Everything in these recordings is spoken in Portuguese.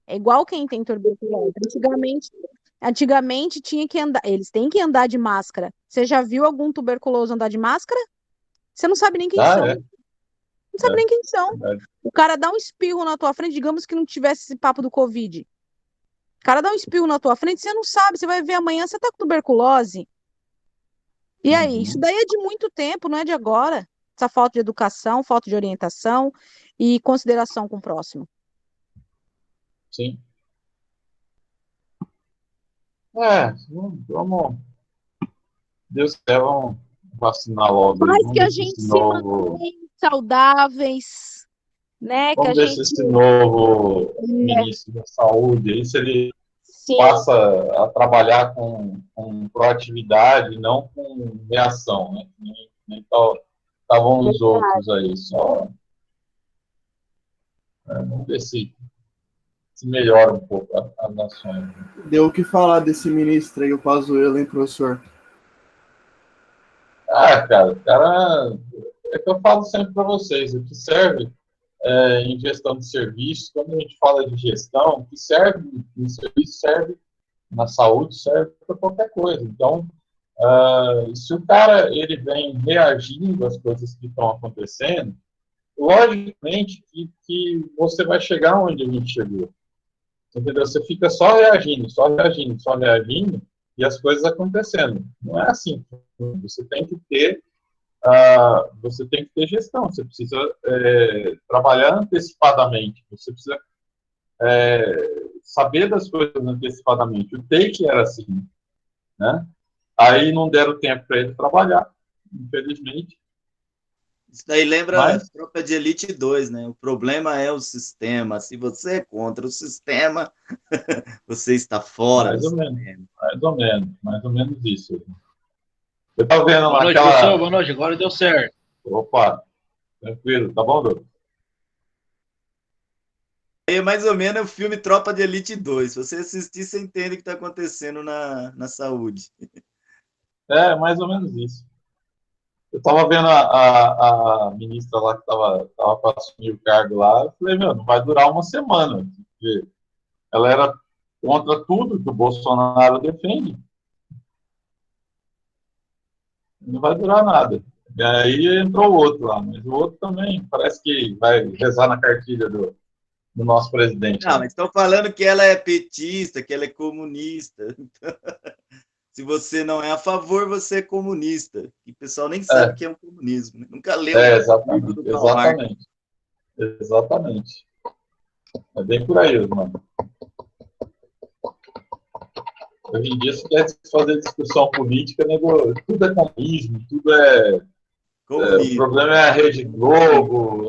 É igual quem tem tuberculose. Antigamente tinha que andar, eles têm que andar de máscara. Você já viu algum tuberculoso andar de máscara? Você não sabe nem quem Ah, são. é, Não sabe nem quem são. verdade. O cara dá um espirro na tua frente, digamos que não tivesse esse papo do Covid. O cara dá um espirro na tua frente, você não sabe, você vai ver amanhã, você tá com tuberculose. E aí, isso Uhum, daí é de muito tempo, não é de agora. Essa falta de educação, falta de orientação e consideração com o próximo. sim. É, vamos, Deus quer, vamos vacinar logo aí. Mas Vamos que a ver se gente esse se novo, mantém saudáveis, né? Que a vamos ver se gente esse novo é, ministro da Saúde, aí, se ele sim, passa a trabalhar com proatividade, não com reação, né? Nem estavam os outros verdade. aí, só, né? Vamos ver se melhora um pouco as nações. Né? Deu o que falar desse ministro aí, o Pazuello, hein, professor? Ah, cara, é que eu falo sempre para vocês, o que serve em gestão de serviço, quando a gente fala de gestão, o que serve em serviço serve na saúde, serve para qualquer coisa. Então, se o cara ele vem reagindo às coisas que estão acontecendo, logicamente que você vai chegar onde a gente chegou. Entendeu? Você fica só reagindo, só reagindo, só reagindo, e as coisas acontecendo. Não é assim. Você tem que ter gestão, você precisa trabalhar antecipadamente, você precisa saber das coisas antecipadamente. O take era assim, né? Aí não deram tempo para ele trabalhar, infelizmente. Isso daí lembra Mas, Tropa de Elite 2, né? O problema é o sistema. Se você é contra o sistema, você está fora do mais ou menos, sistema. mais ou menos isso. Eu estava vendo Boa lá noite, professor. aquela. Boa noite. Agora deu certo. Opa, tranquilo, tá bom, Douglas? Aí é mais ou menos o filme Tropa de Elite 2. Se você assistir, você entende o que está acontecendo na saúde. É, mais ou menos isso. Eu estava vendo a ministra lá que estava para assumir o cargo lá, eu falei, meu, não vai durar uma semana, porque ela era contra tudo que o Bolsonaro defende, não vai durar nada. E aí entrou o outro lá, mas o outro também parece que vai rezar na cartilha do nosso presidente Não, lá. mas estão falando que ela é petista, que ela é comunista. Se você não é a favor, você é comunista. E o pessoal nem sabe o É, que é um comunismo, né? Nunca leu o livro exatamente, do Karl Marx. exatamente, exatamente. É bem por aí, mano. Hoje em dia, se quer fazer discussão política, né, tudo é comunismo, tudo o Comunismo. problema é a Rede Globo,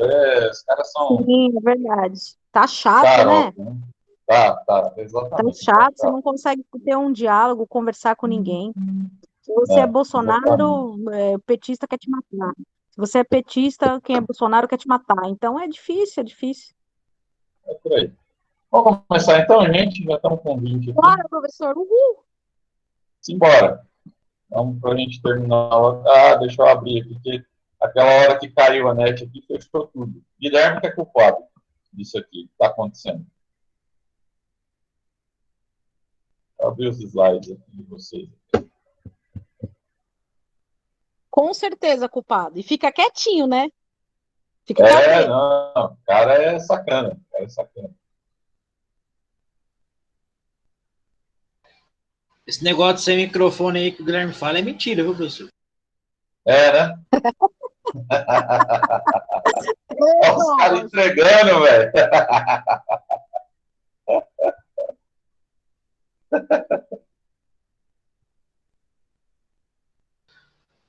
os caras são Sim, é verdade. Tá chato, né? xarope, né? Tá, Tá exatamente, tá, chato, você tá. não consegue ter um diálogo, conversar com ninguém. Se você é Exatamente, Bolsonaro, o petista quer te matar. Se você é petista, quem é Bolsonaro quer te matar. Então é difícil, é difícil. é por aí. Vamos começar então, gente, já estamos com 20 aqui. Bora, professor, uhul! Simbora. Vamos para a gente terminar. Ah, deixa eu abrir aqui, porque aquela hora que caiu a net aqui, fechou tudo. Guilherme que é culpado disso aqui, que está acontecendo. Abrir os slides aqui de vocês. Com certeza, culpado. E fica quietinho, né? Fica cabreiro. Não, o cara é sacana, o cara é sacana. Esse negócio de sem microfone aí que o Guilherme fala é mentira, viu, professor? Né? Olha os caras Nossa. entregando, velho.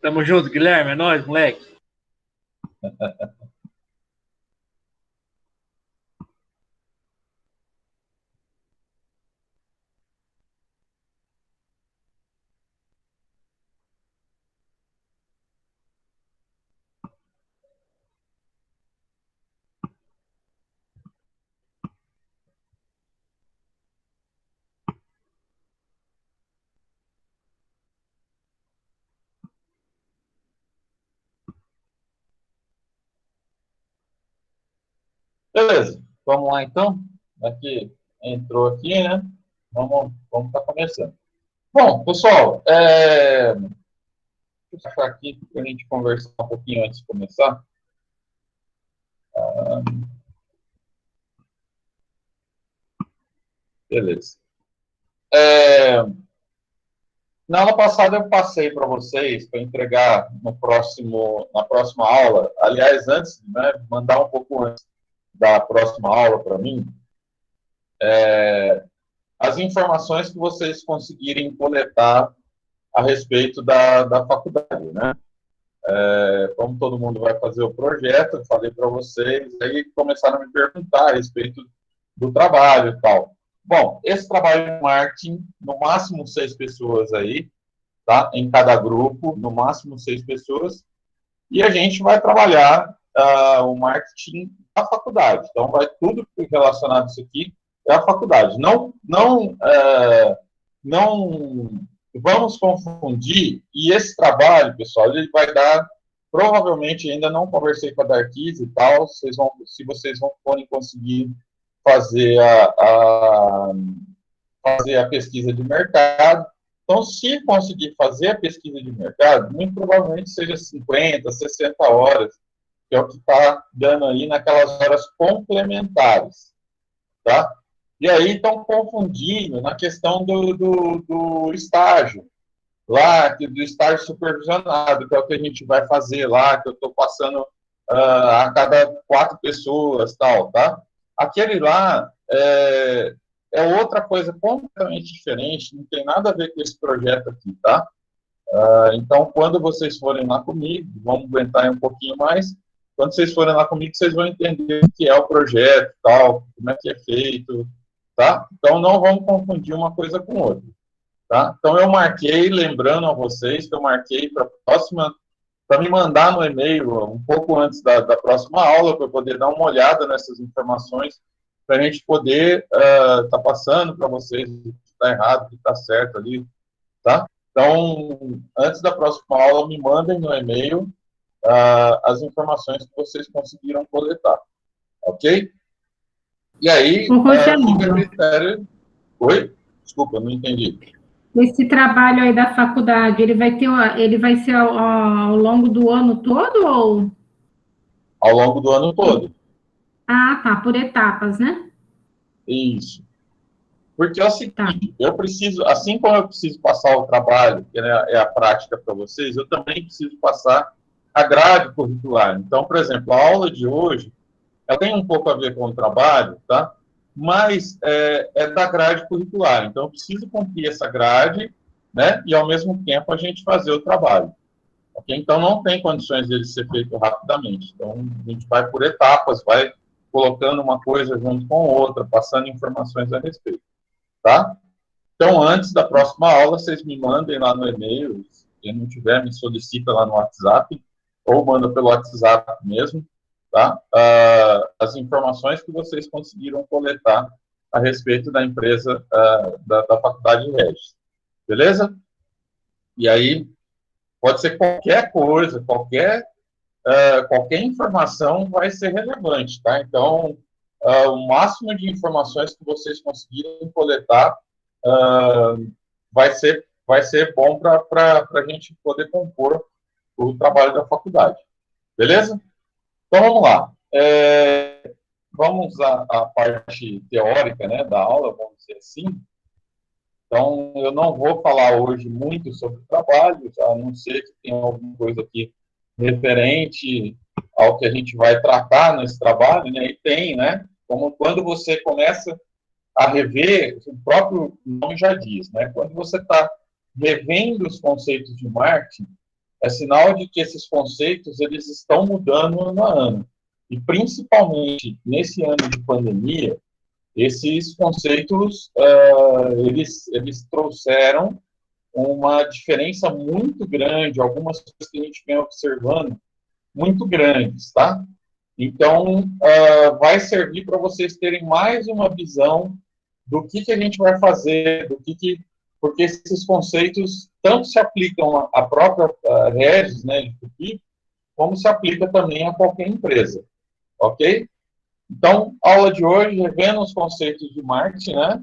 Tamo junto, Guilherme. É nóis, moleque. Beleza, vamos lá então. que entrou aqui, né? Vamos estar começando. Bom, pessoal, deixa eu achar aqui para a gente conversar um pouquinho antes de começar. Beleza. Na aula passada eu passei para vocês, para entregar na próxima aula, aliás, antes, né, mandar um pouco antes da próxima aula para mim, as informações que vocês conseguirem coletar a respeito da faculdade, né? Como todo mundo vai fazer o projeto, eu falei para vocês, aí começaram a me perguntar a respeito do trabalho e tal. Bom, esse trabalho de marketing, no máximo 6 pessoas aí, tá? Em cada grupo, no máximo 6 pessoas, e a gente vai trabalhar o marketing da faculdade. Então, vai tudo relacionado a isso aqui é a faculdade. Não vamos confundir, e esse trabalho, pessoal, ele vai dar, provavelmente, ainda não conversei com a Darkis e tal, se vocês forem conseguir fazer a pesquisa de mercado. Então, se conseguir fazer a pesquisa de mercado, muito provavelmente seja 50, 60 horas, que é o que está dando aí naquelas horas complementares, tá? E aí estão confundindo na questão do estágio, lá, do estágio supervisionado, que é o que a gente vai fazer lá, que eu estou passando a cada 4 pessoas, tal, tá? Aquele lá é outra coisa completamente diferente, não tem nada a ver com esse projeto aqui, tá? Então, quando vocês forem lá comigo, vamos aguentar um pouquinho mais, quando vocês forem lá comigo, vocês vão entender o que é o projeto, tal, como é que é feito, tá? Então, não vamos confundir uma coisa com outra, tá? Então, eu marquei, lembrando a vocês, que eu marquei para a próxima, para me mandar no e-mail um pouco antes da próxima aula, para eu poder dar uma olhada nessas informações, para a gente poder tá passando para vocês o que está errado, o que está certo ali, tá? Então, antes da próxima aula, me mandem no e-mail as informações que vocês conseguiram coletar, ok? E aí, Ô, Rogério, fica a critério... Oi? Desculpa, não entendi. esse trabalho aí da faculdade, ele vai ser ao longo do ano todo ou? Ao longo do ano todo. Ah, tá, por etapas, né? Isso. Porque é o seguinte, eu preciso, assim como eu preciso passar o trabalho, que é a prática para vocês, eu também preciso passar a grade curricular. Então, por exemplo, a aula de hoje, ela tem um pouco a ver com o trabalho, tá? Mas é da grade curricular. Então, eu preciso cumprir essa grade, né? E, ao mesmo tempo, a gente fazer o trabalho. Okay? Então, não tem condições de ele ser feito rapidamente. Então, a gente vai por etapas, vai colocando uma coisa junto com outra, passando informações a respeito. Tá? Então, antes da próxima aula, vocês me mandem lá no e-mail, se quem não tiver, me solicita lá no WhatsApp, ou manda pelo WhatsApp mesmo, tá? As informações que vocês conseguiram coletar a respeito da empresa, da Faculdade de Regis. Beleza? E aí, pode ser qualquer coisa, qualquer informação vai ser relevante, tá? Então, o máximo de informações que vocês conseguirem coletar vai ser bom para a gente poder compor o trabalho da faculdade. Beleza? Então, vamos lá. Vamos à parte teórica, né, da aula, vamos dizer assim. Então, eu não vou falar hoje muito sobre o trabalho, a não ser que tenha alguma coisa aqui referente ao que a gente vai tratar nesse trabalho, né? E tem, né? Como quando você começa a rever, o próprio nome já diz, né? Quando você está revendo os conceitos de marketing, é sinal de que esses conceitos eles estão mudando ano a ano. E principalmente nesse ano de pandemia, esses conceitos eles trouxeram uma diferença muito grande, algumas coisas que a gente vem observando muito grandes, tá? Então, vai servir para vocês terem mais uma visão do que a gente vai fazer, porque esses conceitos tanto se aplicam à própria Regis, né, de Tupi, como se aplica também a qualquer empresa, ok? Então, aula de hoje, revendo os conceitos de marketing, né?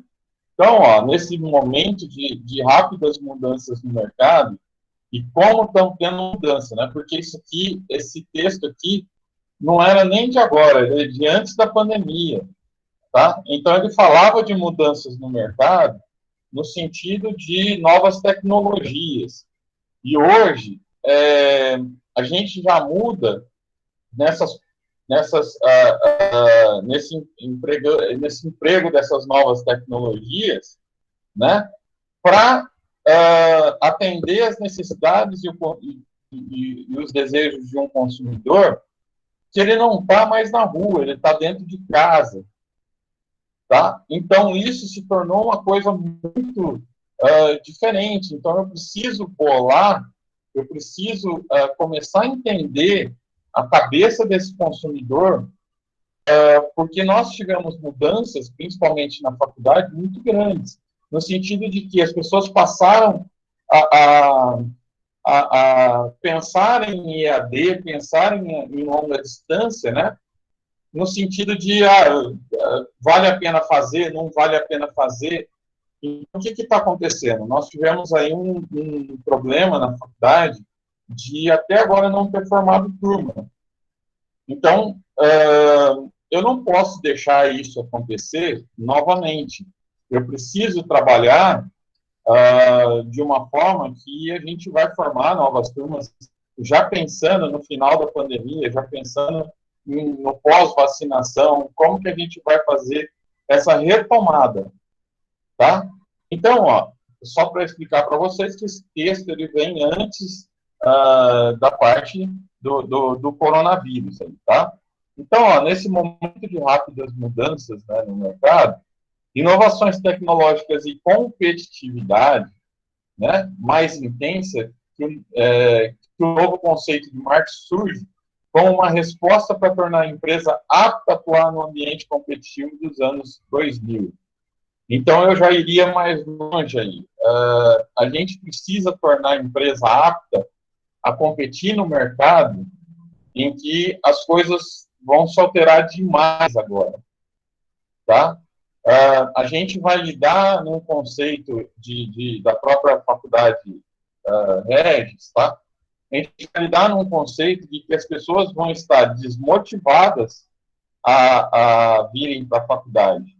Então, ó, nesse momento de rápidas mudanças no mercado, e como estão tendo mudança, né? Porque isso aqui, esse texto aqui, não era nem de agora, ele é de antes da pandemia, tá? Então, ele falava de mudanças no mercado no sentido de novas tecnologias. E hoje, a gente já muda nesse emprego dessas novas tecnologias, né, para atender as necessidades e os desejos de um consumidor, que ele não está mais na rua, ele está dentro de casa, tá? Então, isso se tornou uma coisa muito diferente. Então, eu preciso bolar, eu preciso começar a entender a cabeça desse consumidor, porque nós tivemos mudanças, principalmente na faculdade, muito grandes, no sentido de que as pessoas passaram a pensar em EAD, pensar em longa distância, né? No sentido de vale a pena fazer, não vale a pena fazer. Então, o que está acontecendo? Nós tivemos aí um problema na faculdade de até agora não ter formado turma. Então, eu não posso deixar isso acontecer novamente. Eu preciso trabalhar de uma forma que a gente vai formar novas turmas, já pensando no final da pandemia, já pensando no pós-vacinação, como que a gente vai fazer essa retomada, tá? Então, ó, só para explicar para vocês que esse texto ele vem antes da parte do coronavírus, aí, tá? Então, ó, nesse momento de rápidas mudanças, né, no mercado, inovações tecnológicas e competitividade, né, mais intensa, que o novo conceito de marketing surge como uma resposta para tornar a empresa apta a atuar no ambiente competitivo dos anos 2000. Então, eu já iria mais longe aí. A gente precisa tornar a empresa apta a competir no mercado em que as coisas vão se alterar demais agora, tá? A gente vai lidar num conceito da própria faculdade Regis, tá? A gente vai lidar num conceito de que as pessoas vão estar desmotivadas a virem para a faculdade,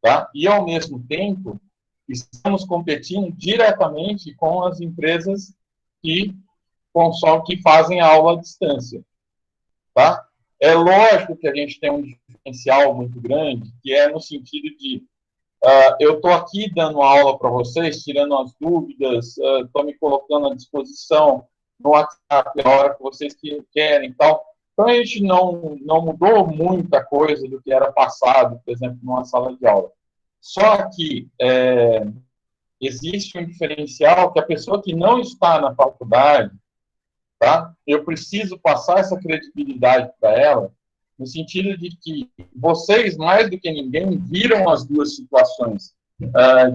tá? E, ao mesmo tempo, estamos competindo diretamente com as empresas que fazem aula à distância, tá? É lógico que a gente tem um diferencial muito grande, que é no sentido de eu estou aqui dando aula para vocês, tirando as dúvidas, estou me colocando à disposição no WhatsApp a hora que vocês querem e tal. Então, a gente não mudou muita coisa do que era passado, por exemplo, numa sala de aula. Só que existe um diferencial que a pessoa que não está na faculdade, tá? Eu preciso passar essa credibilidade para ela, no sentido de que vocês, mais do que ninguém, viram as duas situações,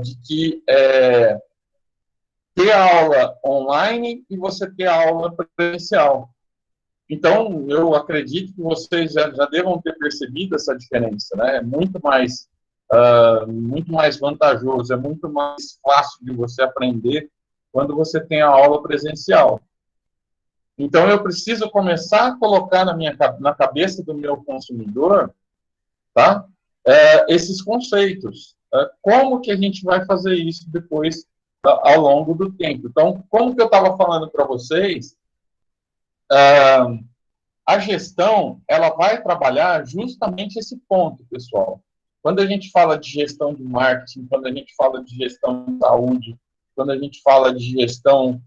de que ter aula online e você ter aula presencial. Então, eu acredito que vocês já devam ter percebido essa diferença, né? É muito mais vantajoso, é muito mais fácil de você aprender quando você tem a aula presencial. Então, eu preciso começar a colocar na cabeça do meu consumidor, tá? Esses conceitos. Como que a gente vai fazer isso depois, ao longo do tempo? Então, como que eu estava falando para vocês, a gestão, ela vai trabalhar justamente esse ponto, pessoal. Quando a gente fala de gestão de marketing, quando a gente fala de gestão de saúde, quando a gente fala de gestão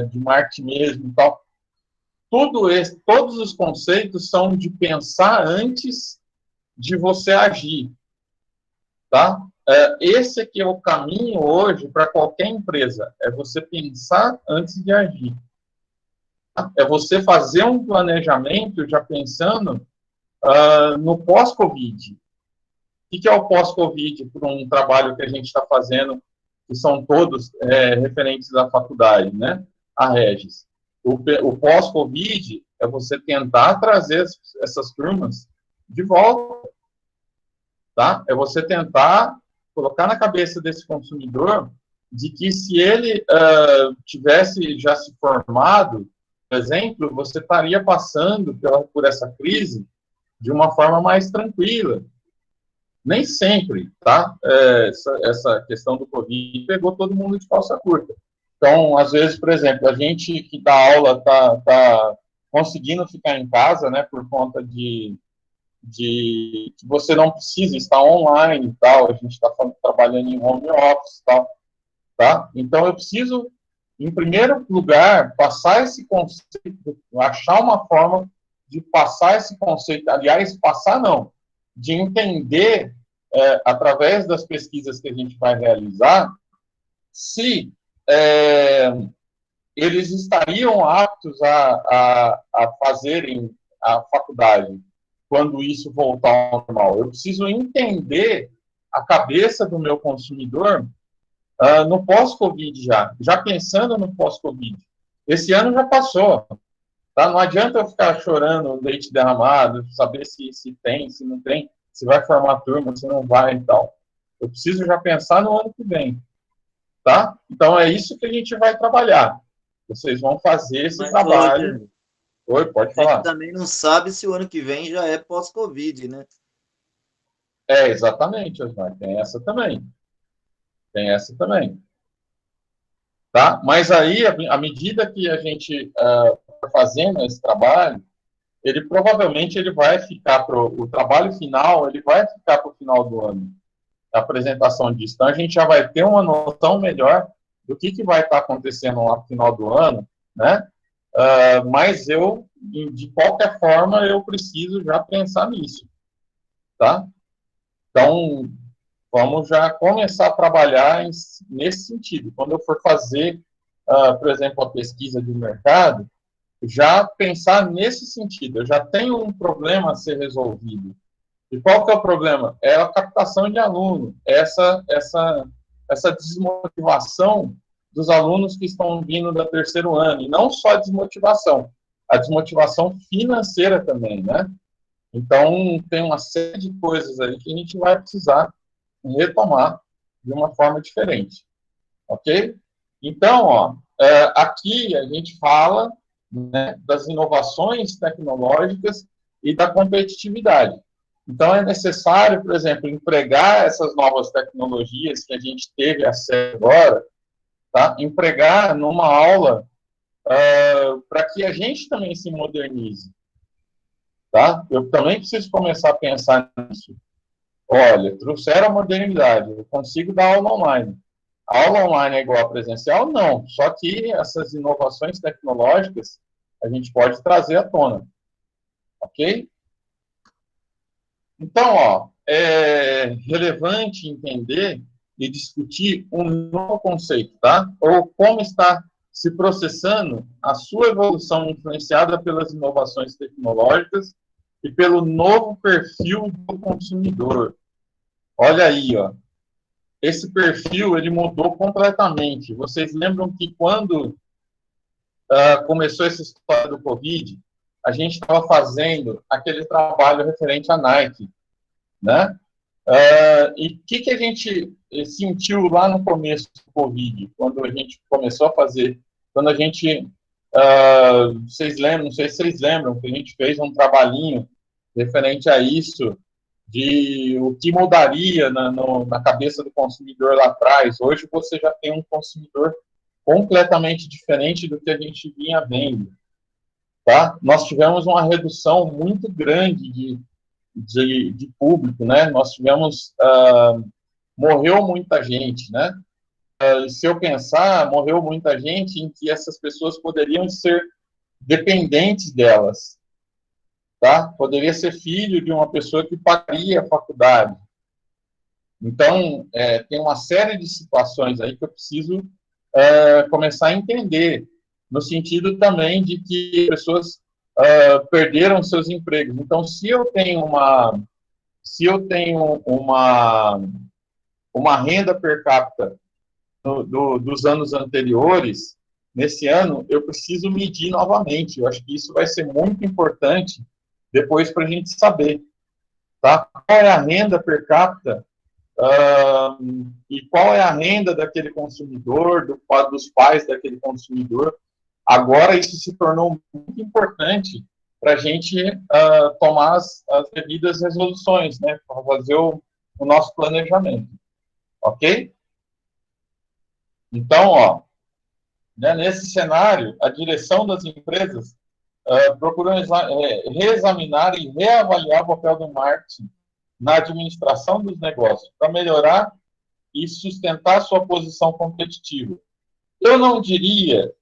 de marketing mesmo e tal, todos os conceitos são de pensar antes de você agir, tá? Esse aqui é o caminho hoje para qualquer empresa, é você pensar antes de agir. É você fazer um planejamento já pensando no pós-Covid. O que é o pós-Covid para um trabalho que a gente está fazendo, que são todos referentes à faculdade, né? A Regis. O pós-Covid é você tentar trazer essas turmas de volta, tá? É você tentar colocar na cabeça desse consumidor de que se ele tivesse já se formado, por exemplo, você estaria passando por essa crise de uma forma mais tranquila. Nem sempre, tá? Essa questão do Covid pegou todo mundo de calça curta. Então, às vezes, por exemplo, a gente que dá aula tá conseguindo ficar em casa, né, por conta de que você não precisa estar online e tal, a gente está trabalhando em home office e tal, tá? Então, eu preciso, em primeiro lugar, passar esse conceito, achar uma forma de passar esse conceito, aliás, passar não, de entender, através das pesquisas que a gente vai realizar, se eles estariam aptos a fazerem a faculdade quando isso voltar ao normal. Eu preciso entender a cabeça do meu consumidor no pós-Covid já pensando no pós-Covid. Esse ano já passou, tá? Não adianta eu ficar chorando leite derramado, saber se tem, se não tem, se vai formar turma, se não vai e tal. Eu preciso já pensar no ano que vem, tá? Então, é isso que a gente vai trabalhar. Vocês vão fazer esse trabalho. Oi, pode falar. A gente também não sabe se o ano que vem já é pós-Covid, né? Exatamente, Osmar. Tem essa também. Tá? Mas aí, à medida que a gente vai fazendo esse trabalho, ele provavelmente vai ficar o trabalho final, ele vai ficar para o final do ano, a apresentação disso. Então, a gente já vai ter uma noção melhor do que vai estar acontecendo lá no final do ano, né? Mas de qualquer forma, eu preciso já pensar nisso, tá? Então, vamos já começar a trabalhar nesse sentido. Quando eu for fazer, por exemplo, a pesquisa de mercado, já pensar nesse sentido. Eu já tenho um problema a ser resolvido. E qual que é o problema? É a captação de aluno, essa desmotivação dos alunos que estão vindo do terceiro ano. E não só a desmotivação financeira também, né? Então, tem uma série de coisas aí que a gente vai precisar retomar de uma forma diferente. Ok? Então, aqui a gente fala, né, das inovações tecnológicas e da competitividade. Então, é necessário, por exemplo, empregar essas novas tecnologias que a gente teve acesso agora, tá? Empregar numa aula para que a gente também se modernize. Tá? Eu também preciso começar a pensar nisso. Olha, trouxeram a modernidade, eu consigo dar aula online. A aula online é igual a presencial? Não. Só que essas inovações tecnológicas a gente pode trazer à tona. Ok? Então, é relevante entender e discutir um novo conceito, tá? Ou como está se processando a sua evolução influenciada pelas inovações tecnológicas e pelo novo perfil do consumidor. Olha aí, ó. Esse perfil, ele mudou completamente. Vocês lembram que quando começou essa história do Covid, a gente estava fazendo aquele trabalho referente à Nike, né? E o que a gente sentiu lá no começo do Covid, quando a gente começou a fazer, quando a gente, vocês lembram, não sei se vocês lembram, que a gente fez um trabalhinho referente a isso, de o que mudaria na cabeça do consumidor lá atrás. Hoje você já tem um consumidor completamente diferente do que a gente vinha vendo, tá? Nós tivemos uma redução muito grande de público, né? Nós tivemos, morreu muita gente, né? Se eu pensar, morreu muita gente em que essas pessoas poderiam ser dependentes delas, tá? Poderia ser filho de uma pessoa que pagaria a faculdade. Então, tem uma série de situações aí que eu preciso começar a entender, no sentido também de que pessoas perderam seus empregos. Então, se eu tenho uma renda per capita dos anos anteriores, nesse ano, eu preciso medir novamente. Eu acho que isso vai ser muito importante depois para a gente saber, tá? Qual é a renda per capita e qual é a renda daquele consumidor, dos pais daquele consumidor. Agora, isso se tornou muito importante para a gente tomar as devidas resoluções, né, para fazer o nosso planejamento, ok? Então, ó, né, nesse cenário, a direção das empresas procurou reexaminar e reavaliar o papel do marketing na administração dos negócios, para melhorar e sustentar sua posição competitiva. Eu não diria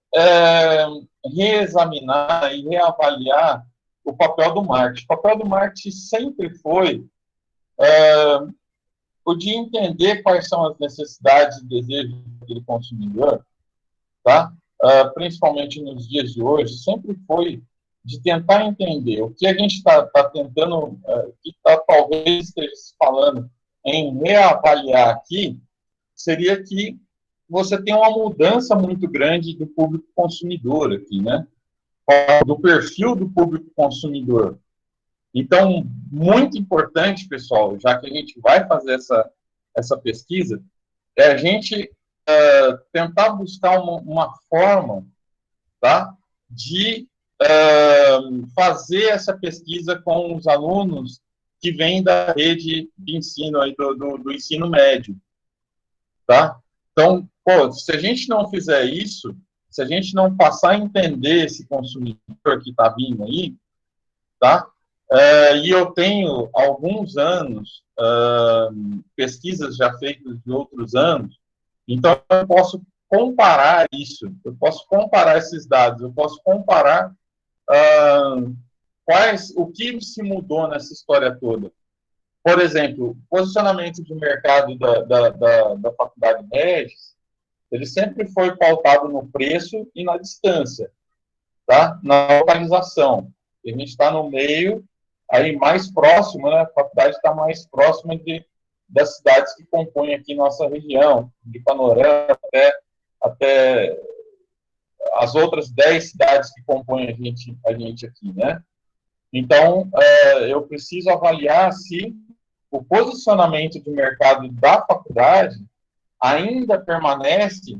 reexaminar e reavaliar o papel do marketing. O papel do marketing sempre foi o de entender quais são as necessidades e desejos do consumidor, tá? Principalmente nos dias de hoje, sempre foi de tentar entender o que a gente está tentando, que talvez esteja se falando em reavaliar aqui, seria que você tem uma mudança muito grande do público consumidor aqui, né? Do perfil do público consumidor. Então, muito importante, pessoal, já que a gente vai fazer essa pesquisa, é a gente tentar buscar uma forma, tá, de fazer essa pesquisa com os alunos que vêm da rede de ensino, aí, do ensino médio, tá? Então, pô, se a gente não fizer isso, se a gente não passar a entender esse consumidor que está vindo aí, tá? E eu tenho alguns anos, pesquisas já feitas de outros anos, então eu posso comparar isso, eu posso comparar esses dados, eu posso comparar o que se mudou nessa história toda. Por exemplo, o posicionamento de mercado da Faculdade Regis, ele sempre foi pautado no preço e na distância, tá? Na localização. A gente está no meio, aí mais próximo, né? A faculdade está mais próxima das cidades que compõem aqui nossa região, de Panorama até as outras 10 cidades que compõem a gente aqui, né? Então, eu preciso avaliar se o posicionamento de mercado da faculdade ainda permanece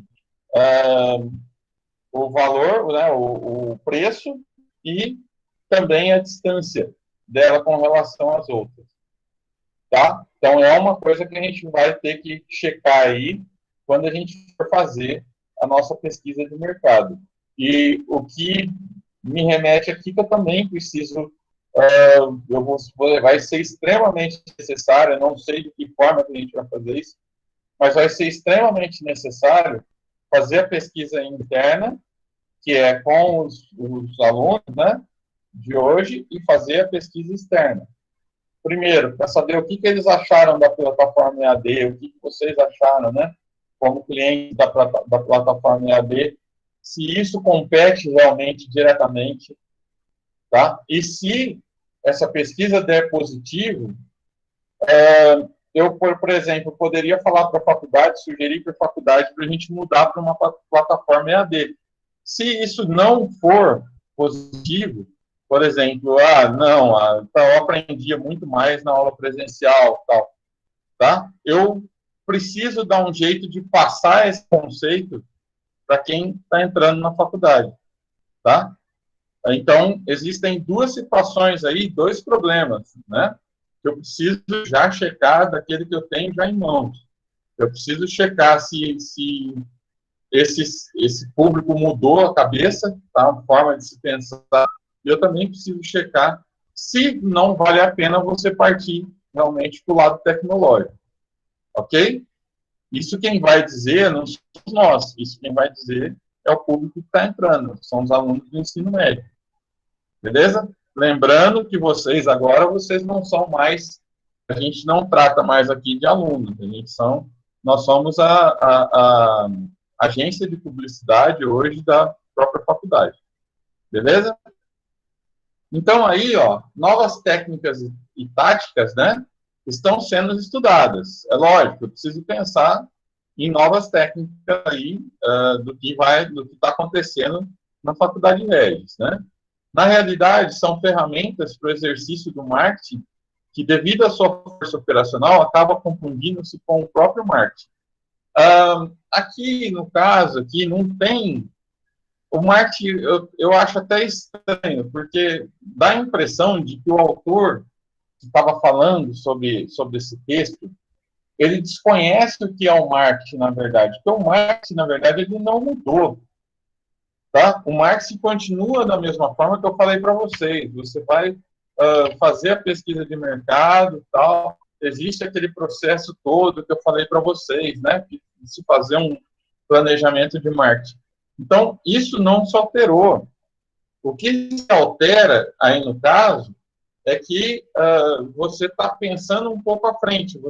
o valor, né, o preço e também a distância dela com relação às outras, tá? Então, é uma coisa que a gente vai ter que checar aí quando a gente for fazer a nossa pesquisa de mercado. E o que me remete aqui que eu também preciso, vai ser extremamente necessário, eu não sei de que forma que a gente vai fazer isso, mas vai ser extremamente necessário fazer a pesquisa interna, que é com os alunos, né, de hoje, e fazer a pesquisa externa. Primeiro, para saber o que eles acharam da plataforma EAD, o que vocês acharam, né, como cliente da plataforma EAD, se isso compete realmente diretamente, tá? E se essa pesquisa der positivo, eu, por exemplo, poderia falar para a faculdade, sugerir para a faculdade para a gente mudar para uma plataforma EAD. Se isso não for positivo, por exemplo, então eu aprendia muito mais na aula presencial, tal, tá? Eu preciso dar um jeito de passar esse conceito para quem está entrando na faculdade, tá? Então, existem duas situações aí, dois problemas, né? Que eu preciso já checar daquele que eu tenho já em mãos. Eu preciso checar se esse público mudou a cabeça, tá? A forma de se pensar. E eu também preciso checar se não vale a pena você partir realmente para o lado tecnológico. Ok? Isso quem vai dizer não somos nós. Isso quem vai dizer é o público que está entrando. São os alunos do ensino médio. Beleza? Lembrando que vocês não são mais, a gente não trata mais aqui de alunos, nós somos a agência de publicidade hoje da própria faculdade. Beleza? Então aí, ó, novas técnicas e táticas, né, estão sendo estudadas. É lógico, eu preciso pensar em novas técnicas aí do que está acontecendo na Faculdade Regis, né? Na realidade, são ferramentas para o exercício do marketing que devido à sua força operacional, acaba confundindo-se com o próprio marketing. Aqui, no caso, aqui não tem... O marketing, eu acho até estranho, porque dá a impressão de que o autor que estava falando sobre esse texto, ele desconhece o que é o marketing, na verdade. Porque o marketing, na verdade, ele não mudou. Tá? O marketing continua da mesma forma que eu falei para vocês. Você vai fazer a pesquisa de mercado, tal. Existe aquele processo todo que eu falei para vocês, né? De se fazer um planejamento de marketing. Então, isso não se alterou. O que se altera aí no caso é que você está pensando um pouco à frente.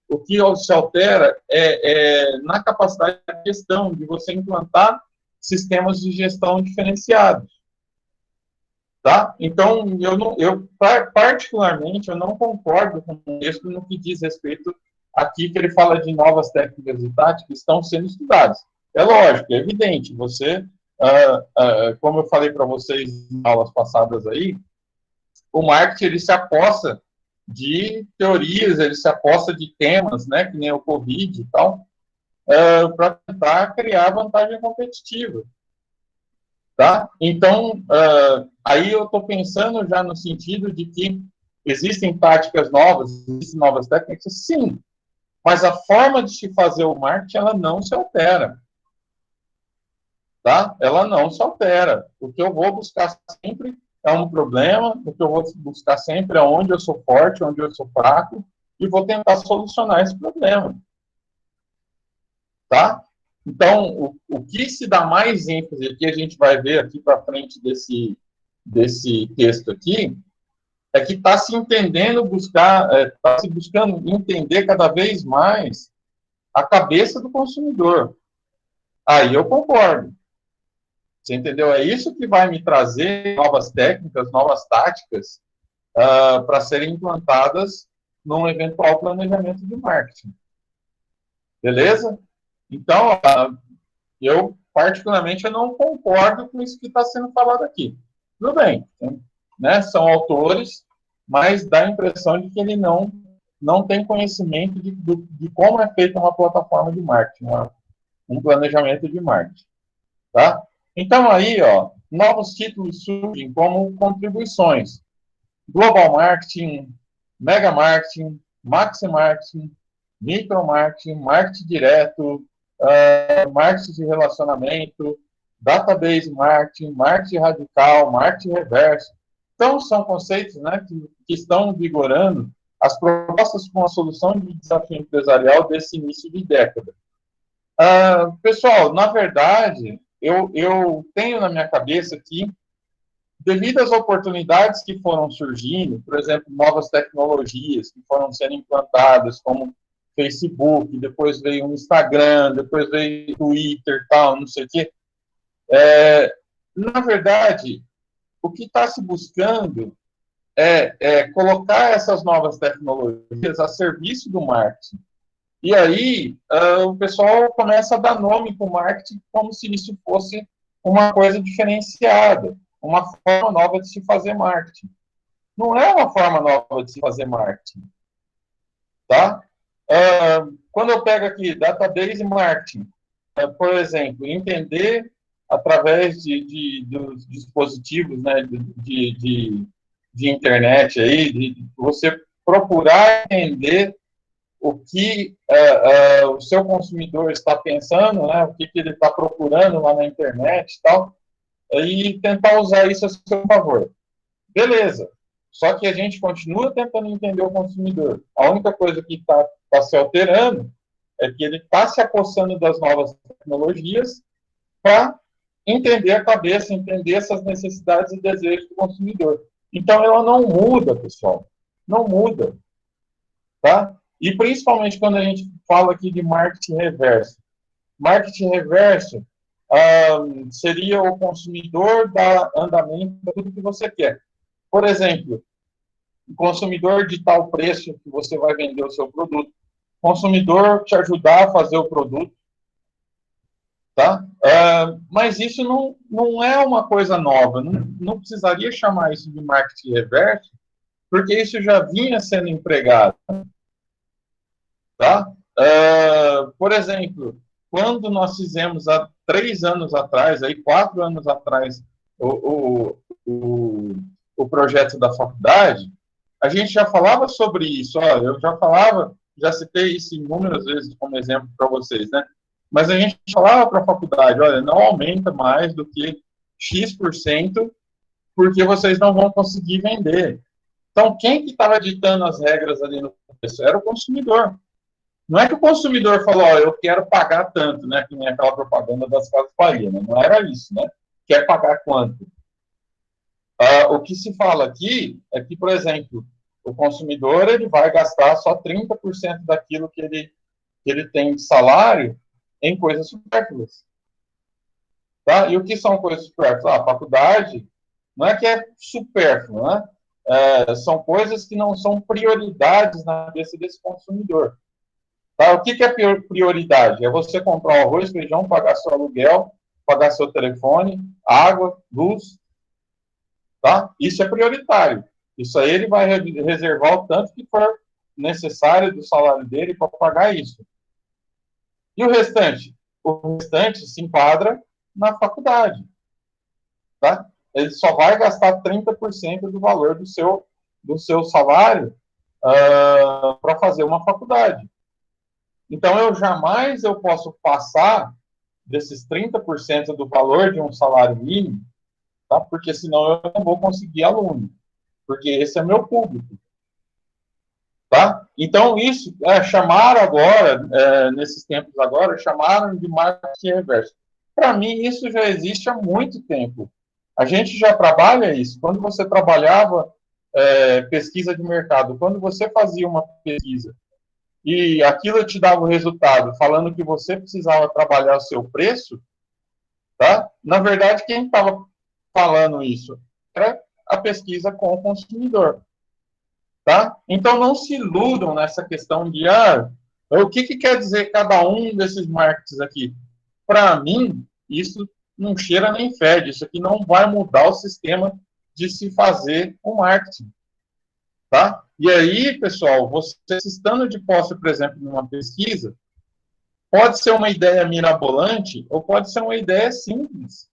O que se altera é na capacidade de gestão, de você implantar sistemas de gestão diferenciados. Tá? Então, particularmente, eu não concordo com o texto no que diz respeito aqui, que ele fala de novas técnicas e táticas que estão sendo estudadas. É lógico, é evidente, você, como eu falei para vocês em aulas passadas aí, o marketing, ele se aposta de teorias, ele se aposta de temas, né, que nem o Covid e tal, para tentar criar vantagem competitiva. Tá? Então, aí eu estou pensando já no sentido de que existem táticas novas, existem novas técnicas, sim, mas a forma de se fazer o marketing, ela não se altera. Tá? Ela não se altera. O que eu vou buscar sempre é um problema, o que eu vou buscar sempre é onde eu sou forte, onde eu sou fraco, e vou tentar solucionar esse problema. Tá? Então, o que se dá mais ênfase, aqui a gente vai ver aqui para frente desse texto aqui, é que está se entendendo está se buscando entender cada vez mais a cabeça do consumidor. Aí eu concordo. Você entendeu? É isso que vai me trazer novas técnicas, novas táticas para serem implantadas num eventual planejamento de marketing. Beleza? Então, eu, particularmente, eu não concordo com isso que está sendo falado aqui. Tudo bem, né? São autores, mas dá a impressão de que ele não tem conhecimento de como é feita uma plataforma de marketing, um planejamento de marketing. Tá? Então, aí, novos títulos surgem como contribuições. Global Marketing, Mega Marketing, Maxi Marketing, Micro Marketing, Marketing Direto, marketing de relacionamento, database marketing, marketing radical, marketing reverso. Então, são conceitos, né, que estão vigorando as propostas com a solução de desafio empresarial desse início de década. Pessoal, na verdade, eu tenho na minha cabeça que, devido às oportunidades que foram surgindo, por exemplo, novas tecnologias que foram sendo implantadas, como Facebook, depois veio o Instagram, depois veio o Twitter, tal, não sei o quê. Na verdade, o que está se buscando é colocar essas novas tecnologias a serviço do marketing. E aí, o pessoal começa a dar nome para o marketing como se isso fosse uma coisa diferenciada, uma forma nova de se fazer marketing. Não é uma forma nova de se fazer marketing. Tá? Quando eu pego aqui database marketing, por exemplo, entender através dos dispositivos, né, de internet aí, de você procurar entender o que o seu consumidor está pensando, né, o que ele está procurando lá na internet e tal, e tentar usar isso a seu favor. Beleza. Só que a gente continua tentando entender o consumidor. A única coisa que está se alterando é que ele está se apossando das novas tecnologias para entender a cabeça, entender essas necessidades e desejos do consumidor. Então, ela não muda, pessoal. Não muda. Tá? E, principalmente, quando a gente fala aqui de marketing reverso. Marketing reverso seria o consumidor dar andamento para tudo que você quer. Por exemplo, o consumidor de tal preço que você vai vender o seu produto. Consumidor te ajudar a fazer o produto. Tá? Mas isso não é uma coisa nova. Não precisaria chamar isso de marketing reverso, porque isso já vinha sendo empregado. Tá? Por exemplo, quando nós fizemos há 3 anos atrás, aí 4 anos atrás, o projeto da faculdade, a gente já falava sobre isso. Olha, eu já falava, já citei isso inúmeras vezes como exemplo para vocês, né? Mas a gente falava para a faculdade, olha, não aumenta mais do que X%, porque vocês não vão conseguir vender. Então, quem que estava ditando as regras ali no começo? Era o consumidor. Não é que o consumidor falou, ó, eu quero pagar tanto, né? Que nem aquela propaganda das Casas Bahia, né? Não era isso, né? Quer pagar quanto? O que se fala aqui é que, por exemplo, o consumidor ele vai gastar só 30% daquilo que ele tem de salário em coisas supérfluas. Tá? E o que são coisas supérfluas? A faculdade não é que é supérfluo, né? São coisas que não são prioridades na cabeça desse consumidor. Tá? O que é prioridade? É você comprar o arroz, feijão, pagar seu aluguel, pagar seu telefone, água, luz. Tá? Isso é prioritário. Isso aí ele vai reservar o tanto que for necessário do salário dele para pagar isso. E o restante? O restante se enquadra na faculdade. Tá? Ele só vai gastar 30% do valor do seu salário para fazer uma faculdade. Então, eu posso passar desses 30% do valor de um salário mínimo, tá? Porque senão eu não vou conseguir aluno, porque esse é meu público. Tá? Então, isso, chamaram agora, nesses tempos agora, chamaram de marketing reverso. Para mim, isso já existe há muito tempo. A gente já trabalha isso. Quando você trabalhava pesquisa de mercado, quando você fazia uma pesquisa e aquilo te dava o resultado, falando que você precisava trabalhar o seu preço, tá? Na verdade, quem estava falando isso era a pesquisa com o consumidor. Tá? Então, não se iludam nessa questão de o que quer dizer cada um desses marketings aqui. Para mim, isso não cheira nem fede. Isso aqui não vai mudar o sistema de se fazer o marketing. Tá? E aí, pessoal, você estando de posse, por exemplo, numa pesquisa, pode ser uma ideia mirabolante ou pode ser uma ideia simples.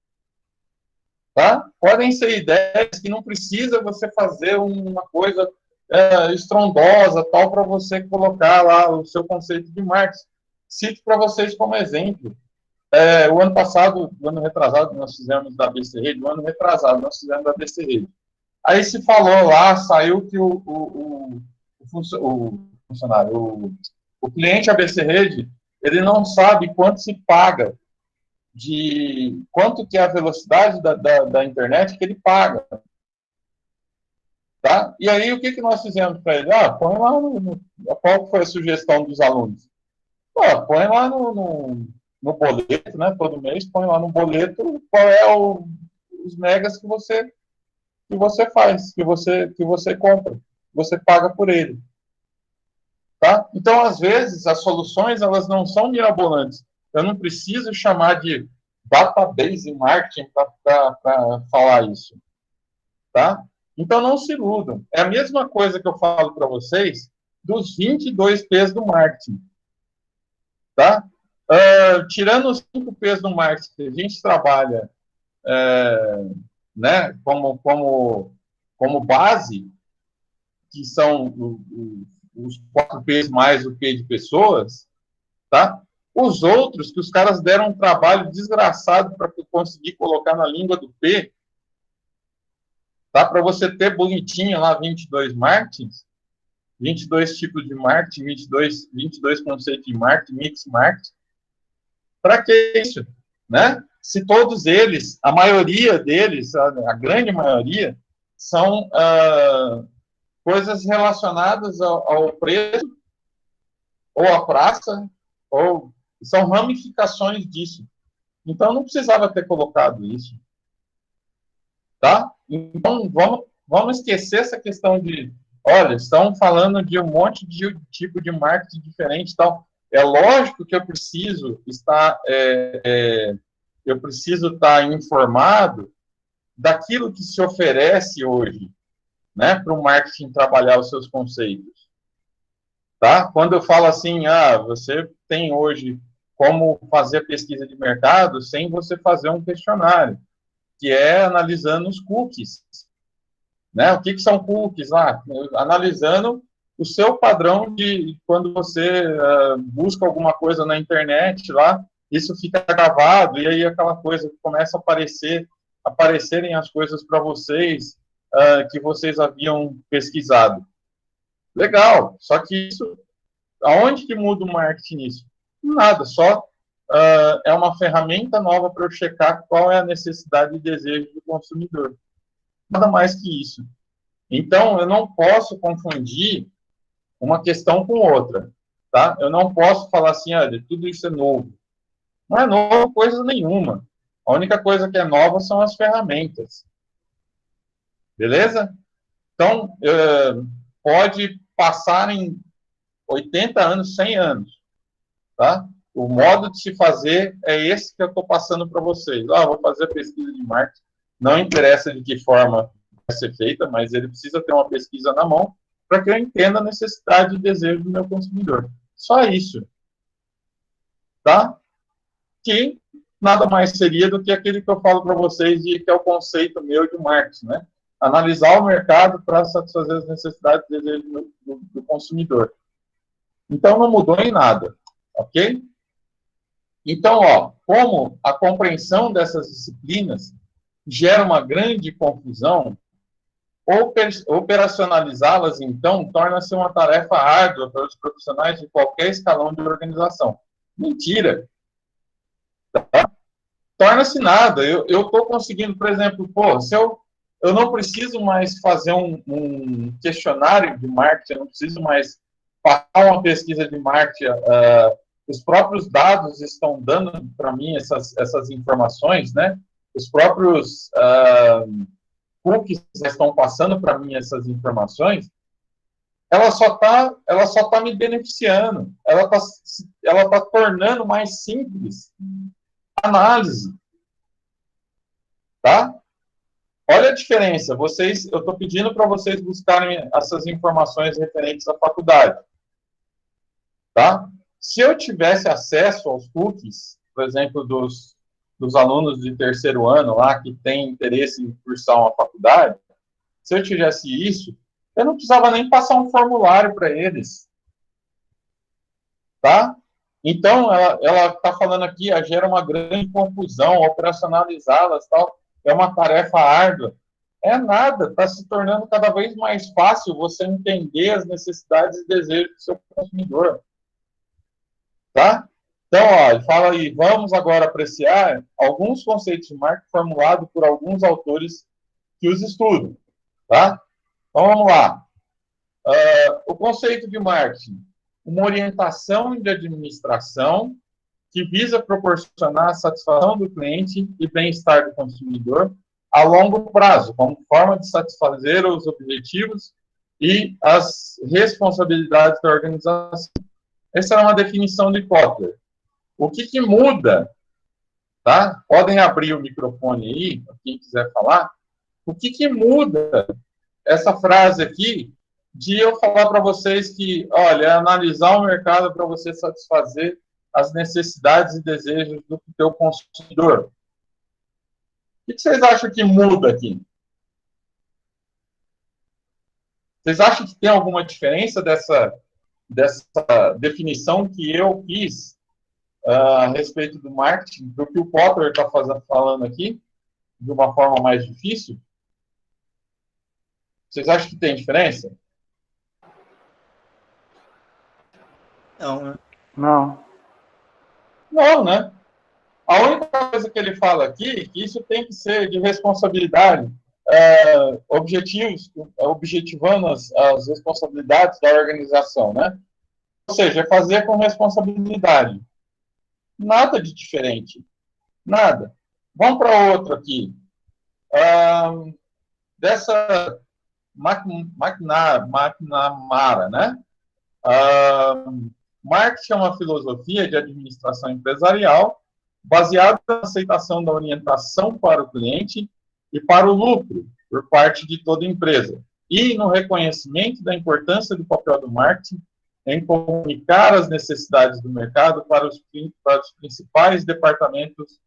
Tá? Podem ser ideias que não precisa você fazer uma coisa estrondosa, tal, para você colocar lá o seu conceito de marketing. Cito para vocês como exemplo. O ano passado, o ano retrasado, nós fizemos da ABC Rede, o ano retrasado, nós fizemos da ABC Rede. Aí se falou lá, saiu que o funcionário, o cliente ABC Rede, ele não sabe quanto se paga, quanto que é a velocidade da internet que ele paga. Tá? E aí, o que nós fizemos para ele? Põe lá qual foi a sugestão dos alunos? Põe lá no boleto, né? Todo mês, põe lá no boleto qual é os megas que você faz, que você compra, que você paga por ele. Tá? Então, às vezes, as soluções, elas não são mirabolantes. Eu não preciso chamar de database marketing para falar isso. Tá? Então, não se iludam. É a mesma coisa que eu falo para vocês dos 22 P's do marketing. Tá? Tirando os 5 P's do marketing que a gente trabalha né, como base, que são os 4 P's mais o P de pessoas, tá? Os outros, que os caras deram um trabalho desgraçado para conseguir colocar na língua do P, tá? Para você ter bonitinho lá 22 marketings, 22 tipos de marketing, 22 conceitos de marketing, mix marketing. Para que isso? Né? Se todos eles, a maioria deles, a grande maioria, são coisas relacionadas ao preço, ou à praça, ou são ramificações disso. Então, não precisava ter colocado isso. Tá? Então, vamos esquecer essa questão de, olha, estão falando de um monte de tipo de marketing diferente e tal. É lógico que eu preciso estar informado daquilo que se oferece hoje. né, para o marketing trabalhar os seus conceitos. Tá? Quando eu falo assim, você tem hoje como fazer pesquisa de mercado sem você fazer um questionário, que é analisando os cookies. Né? O que são cookies lá? Analisando o seu padrão de quando você busca alguma coisa na internet lá, isso fica gravado, e aí aquela coisa começa a aparecerem as coisas para vocês que vocês haviam pesquisado. Legal, só que isso, aonde que muda o marketing nisso? Nada, só é uma ferramenta nova para eu checar qual é a necessidade e desejo do consumidor. Nada mais que isso. Então, eu não posso confundir uma questão com outra, tá? Eu não posso falar assim, olha, tudo isso é novo. Não é novo coisa nenhuma. A única coisa que é nova são as ferramentas. Beleza? Então, pode passar em 80 anos, 100 anos, tá? O modo de se fazer é esse que eu estou passando para vocês. Vou fazer pesquisa de marketing. Não interessa de que forma vai ser feita, mas ele precisa ter uma pesquisa na mão para que eu entenda a necessidade e desejo do meu consumidor. Só isso. Tá? Que nada mais seria do que aquele que eu falo para vocês, que é o conceito meu de marketing, né? Analisar o mercado para satisfazer as necessidades e desejos do consumidor. Então, não mudou em nada. Ok? Então, como a compreensão dessas disciplinas gera uma grande confusão, operacionalizá-las, então, torna-se uma tarefa árdua para os profissionais de qualquer escalão de organização. Mentira! Tá? Torna-se nada. Eu estou conseguindo, por exemplo, se eu não preciso mais fazer um questionário de marketing, eu não preciso mais passar uma pesquisa de marketing, os próprios dados estão dando para mim essas informações, né? Os próprios cookies estão passando para mim essas informações. Ela só tá me beneficiando. Ela tá tornando mais simples a análise, tá? Olha a diferença. Eu estou pedindo para vocês buscarem essas informações referentes à faculdade, tá? Se eu tivesse acesso aos cookies, por exemplo, dos alunos de terceiro ano lá que têm interesse em cursar uma faculdade, se eu tivesse isso, eu não precisava nem passar um formulário para eles, tá? Então, ela está falando aqui, gera uma grande confusão, operacionalizá-las, tal, é uma tarefa árdua. É nada, está se tornando cada vez mais fácil você entender as necessidades e desejos do seu consumidor. Tá? Então, ele fala aí, vamos agora apreciar alguns conceitos de marketing formulados por alguns autores que os estudam. Tá? Então, vamos lá. O conceito de marketing, uma orientação de administração que visa proporcionar a satisfação do cliente e bem-estar do consumidor a longo prazo, como forma de satisfazer os objetivos e as responsabilidades da organização. Essa é uma definição de Kotler. O que muda, tá? Podem abrir o microfone aí, quem quiser falar. O que muda essa frase aqui de eu falar para vocês que, olha, é analisar o mercado para você satisfazer as necessidades e desejos do teu consumidor? O que vocês acham que muda aqui? Vocês acham que tem alguma diferença dessa definição que eu fiz a respeito do marketing, do que o Potter está falando aqui, de uma forma mais difícil? Vocês acham que tem diferença? Não, né? Não. Não, né? A única coisa que ele fala aqui é que isso tem que ser de responsabilidade, objetivando as responsabilidades da organização, né? Ou seja, é fazer com responsabilidade. Nada de diferente. Nada. Vamos para outro aqui. Dessa McNamara, né? Marketing é uma filosofia de administração empresarial baseada na aceitação da orientação para o cliente e para o lucro por parte de toda empresa, e no reconhecimento da importância do papel do marketing em comunicar as necessidades do mercado para os principais departamentos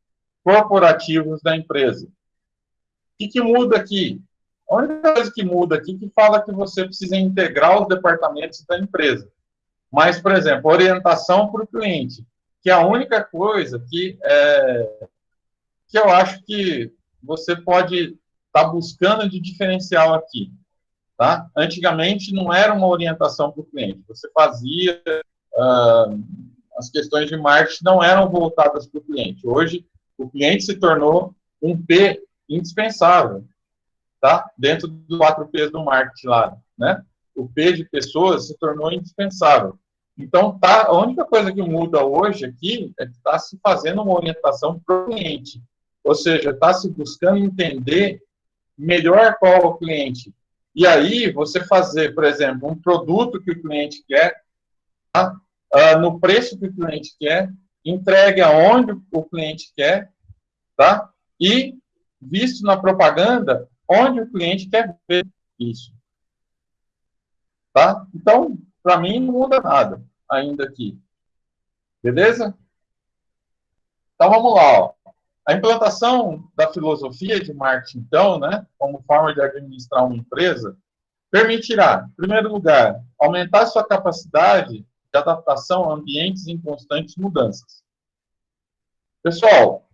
corporativos da empresa. O que muda aqui? A única coisa que muda aqui é que fala que você precisa integrar os departamentos da empresa. Mas, por exemplo, orientação para o cliente, que é a única coisa que eu acho que você pode estar buscando de diferencial aqui. Tá? Antigamente não era uma orientação para o cliente, você fazia, as questões de marketing não eram voltadas para o cliente. Hoje, o cliente se tornou um P indispensável, tá? Dentro dos 4 P's do marketing lá, né? O P de pessoas se tornou indispensável. Então, a única coisa que muda hoje aqui é que está se fazendo uma orientação para o cliente, ou seja, está se buscando entender melhor qual é o cliente. E aí, você fazer, por exemplo, um produto que o cliente quer, tá? No preço que o cliente quer, entregue aonde o cliente quer, tá? E visto na propaganda onde o cliente quer ver isso. Tá? Então, para mim, não muda nada ainda aqui. Beleza? Então, vamos lá. Ó. A implantação da filosofia de marketing, então, né, como forma de administrar uma empresa, permitirá, em primeiro lugar, aumentar sua capacidade de adaptação a ambientes em constantes mudanças. Pessoal,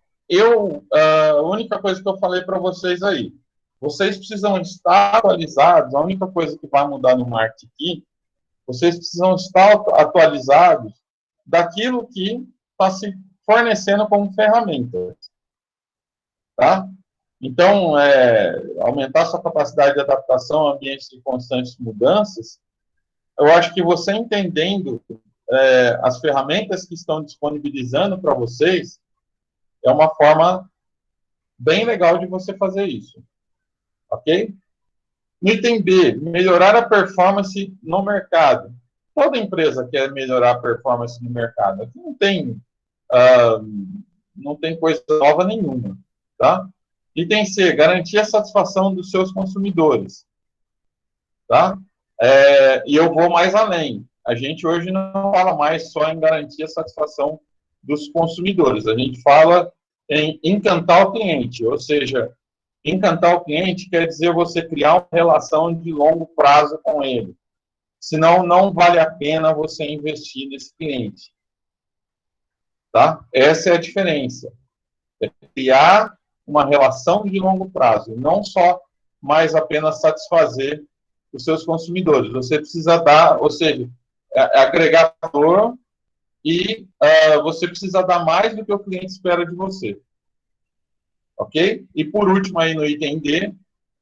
a única coisa que eu falei para vocês aí, vocês precisam estar atualizados, a única coisa que vai mudar no marketing aqui, vocês precisam estar atualizados daquilo que está se fornecendo como ferramenta. Tá? Então, aumentar sua capacidade de adaptação a ambientes de constantes mudanças, eu acho que você entendendo as ferramentas que estão disponibilizando para vocês, é uma forma bem legal de você fazer isso. Ok? No item B, melhorar a performance no mercado. Toda empresa quer melhorar a performance no mercado. Aqui não tem coisa nova nenhuma. Tá? Item C, garantir a satisfação dos seus consumidores. Tá? E eu vou mais além. A gente hoje não fala mais só em garantir a satisfação dos consumidores. A gente fala em encantar o cliente. Ou seja, encantar o cliente quer dizer você criar uma relação de longo prazo com ele. Senão, não vale a pena você investir nesse cliente. Tá? Essa é a diferença. É criar uma relação de longo prazo, não só mais apenas satisfazer os seus consumidores. Você precisa dar, ou seja, agregar valor e você precisa dar mais do que o cliente espera de você. Ok? E por último, aí no item D,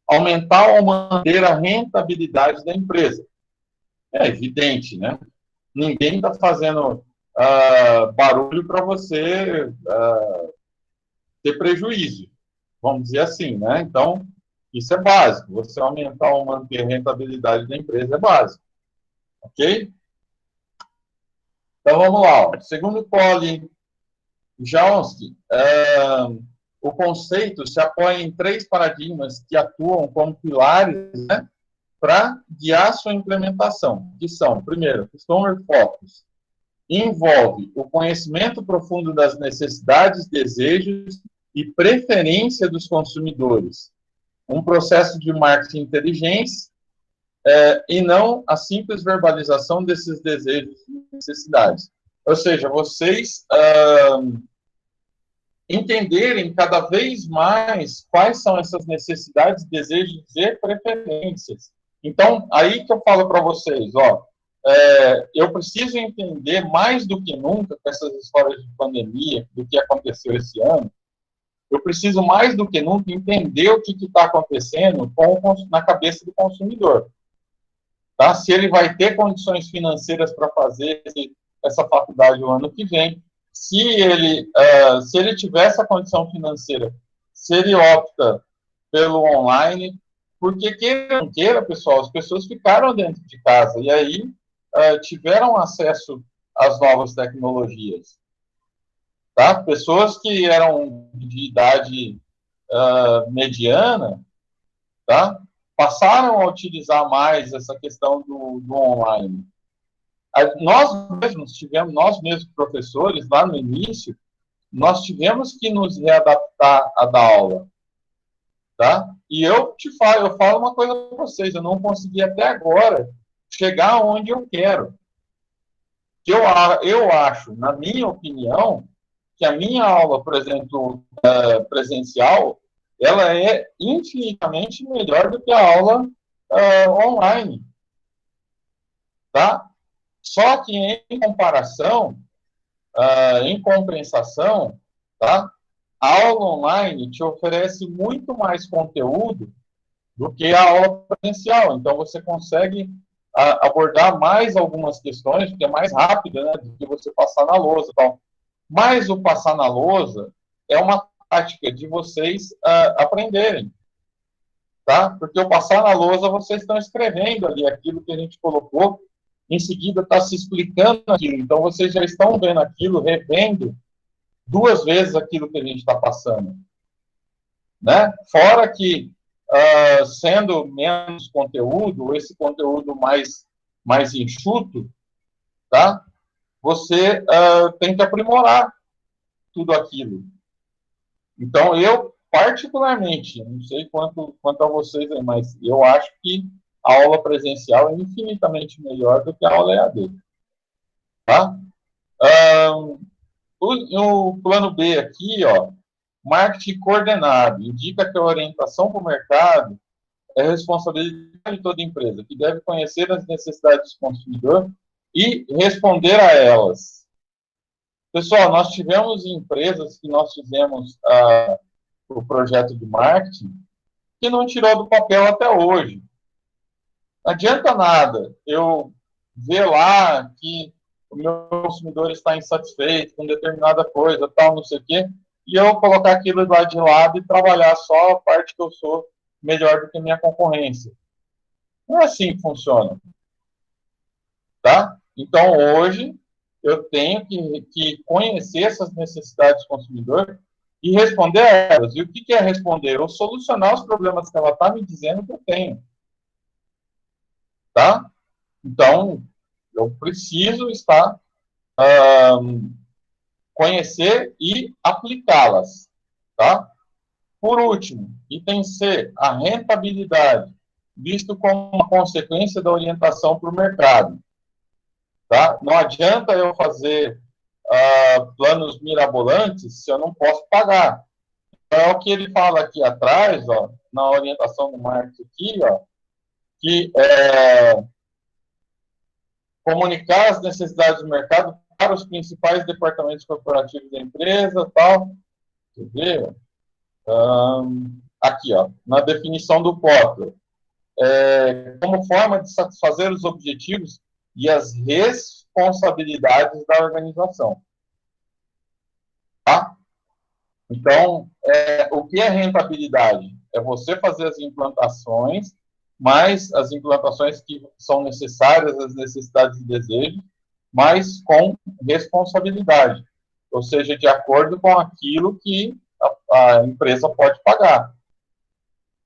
aumentar ou manter a rentabilidade da empresa. É evidente, né? Ninguém está fazendo barulho para você ter prejuízo, vamos dizer assim, né? Então, isso é básico. Você aumentar ou manter a rentabilidade da empresa é básico. Ok? Então, vamos lá. Ó. Segundo Polly Jaunsky, o conceito se apoia em 3 paradigmas que atuam como pilares, né, para guiar sua implementação, que são, primeiro, Customer Focus. Envolve o conhecimento profundo das necessidades, desejos e preferência dos consumidores. Um processo de marketing inteligente e não a simples verbalização desses desejos e necessidades. Ou seja, vocês entenderem cada vez mais quais são essas necessidades, desejos e preferências. Então, aí que eu falo para vocês, ó, eu preciso entender mais do que nunca com essas histórias de pandemia, do que aconteceu esse ano, eu preciso mais do que nunca entender o que está acontecendo na cabeça do consumidor. Tá? Se ele vai ter condições financeiras para fazer essa faculdade o ano que vem, se ele tiver essa condição financeira, se ele opta pelo online, porque queira ou não queira, pessoal, as pessoas ficaram dentro de casa e aí tiveram acesso às novas tecnologias. Tá? Pessoas que eram de idade mediana, tá? passaram a utilizar mais essa questão do online. Nós mesmos professores, lá no início, nós tivemos que nos readaptar a dar aula, tá? E eu falo uma coisa para vocês, eu não consegui até agora chegar onde eu quero. Eu acho, na minha opinião, que a minha aula, por exemplo, presencial, ela é infinitamente melhor do que a aula online, tá? Só que em comparação, em compensação, tá? A aula online te oferece muito mais conteúdo do que a aula presencial. Então, você consegue abordar mais algumas questões, porque é mais rápido, né, do que você passar na lousa. Então, mas o passar na lousa é uma tática de vocês aprenderem, tá? Porque o passar na lousa, vocês estão escrevendo ali aquilo que a gente colocou, em seguida está se explicando aquilo. Então, vocês já estão vendo aquilo, revendo 2 vezes aquilo que a gente está passando, né? Fora que, sendo menos conteúdo, esse conteúdo mais enxuto, tá? Você tem que aprimorar tudo aquilo. Então, eu, particularmente, não sei quanto a vocês, mas eu acho que a aula presencial é infinitamente melhor do que a aula EAD. Tá? O plano B aqui, ó, marketing coordenado, indica que a orientação para o mercado é responsabilidade de toda empresa, que deve conhecer as necessidades do consumidor e responder a elas. Pessoal, nós tivemos empresas que nós fizemos o projeto de marketing que não tirou do papel até hoje. Não adianta nada eu ver lá que o meu consumidor está insatisfeito com determinada coisa, tal, não sei o quê, e eu colocar aquilo lá de lado e trabalhar só a parte que eu sou melhor do que a minha concorrência. Não é assim que funciona. Tá? Então, hoje, eu tenho que conhecer essas necessidades do consumidor e responder a elas. E o que é responder? Eu solucionar os problemas que ela está me dizendo que eu tenho. Tá? Então, eu preciso conhecer e aplicá-las. Tá? Por último, item C, a rentabilidade, visto como uma consequência da orientação para o mercado. Tá? Não adianta eu fazer planos mirabolantes se eu não posso pagar. Então, é o que ele fala aqui atrás, ó, na orientação do marketing aqui, ó, que comunicar as necessidades do mercado para os principais departamentos corporativos da empresa, tal. Quer ver? Aqui, ó, na definição do POP, como forma de satisfazer os objetivos e as responsabilidades da organização. Tá? Então, o que é rentabilidade? É você fazer as implantações, mas as implantações que são necessárias, as necessidades e desejos, mas com responsabilidade. Ou seja, de acordo com aquilo que a empresa pode pagar.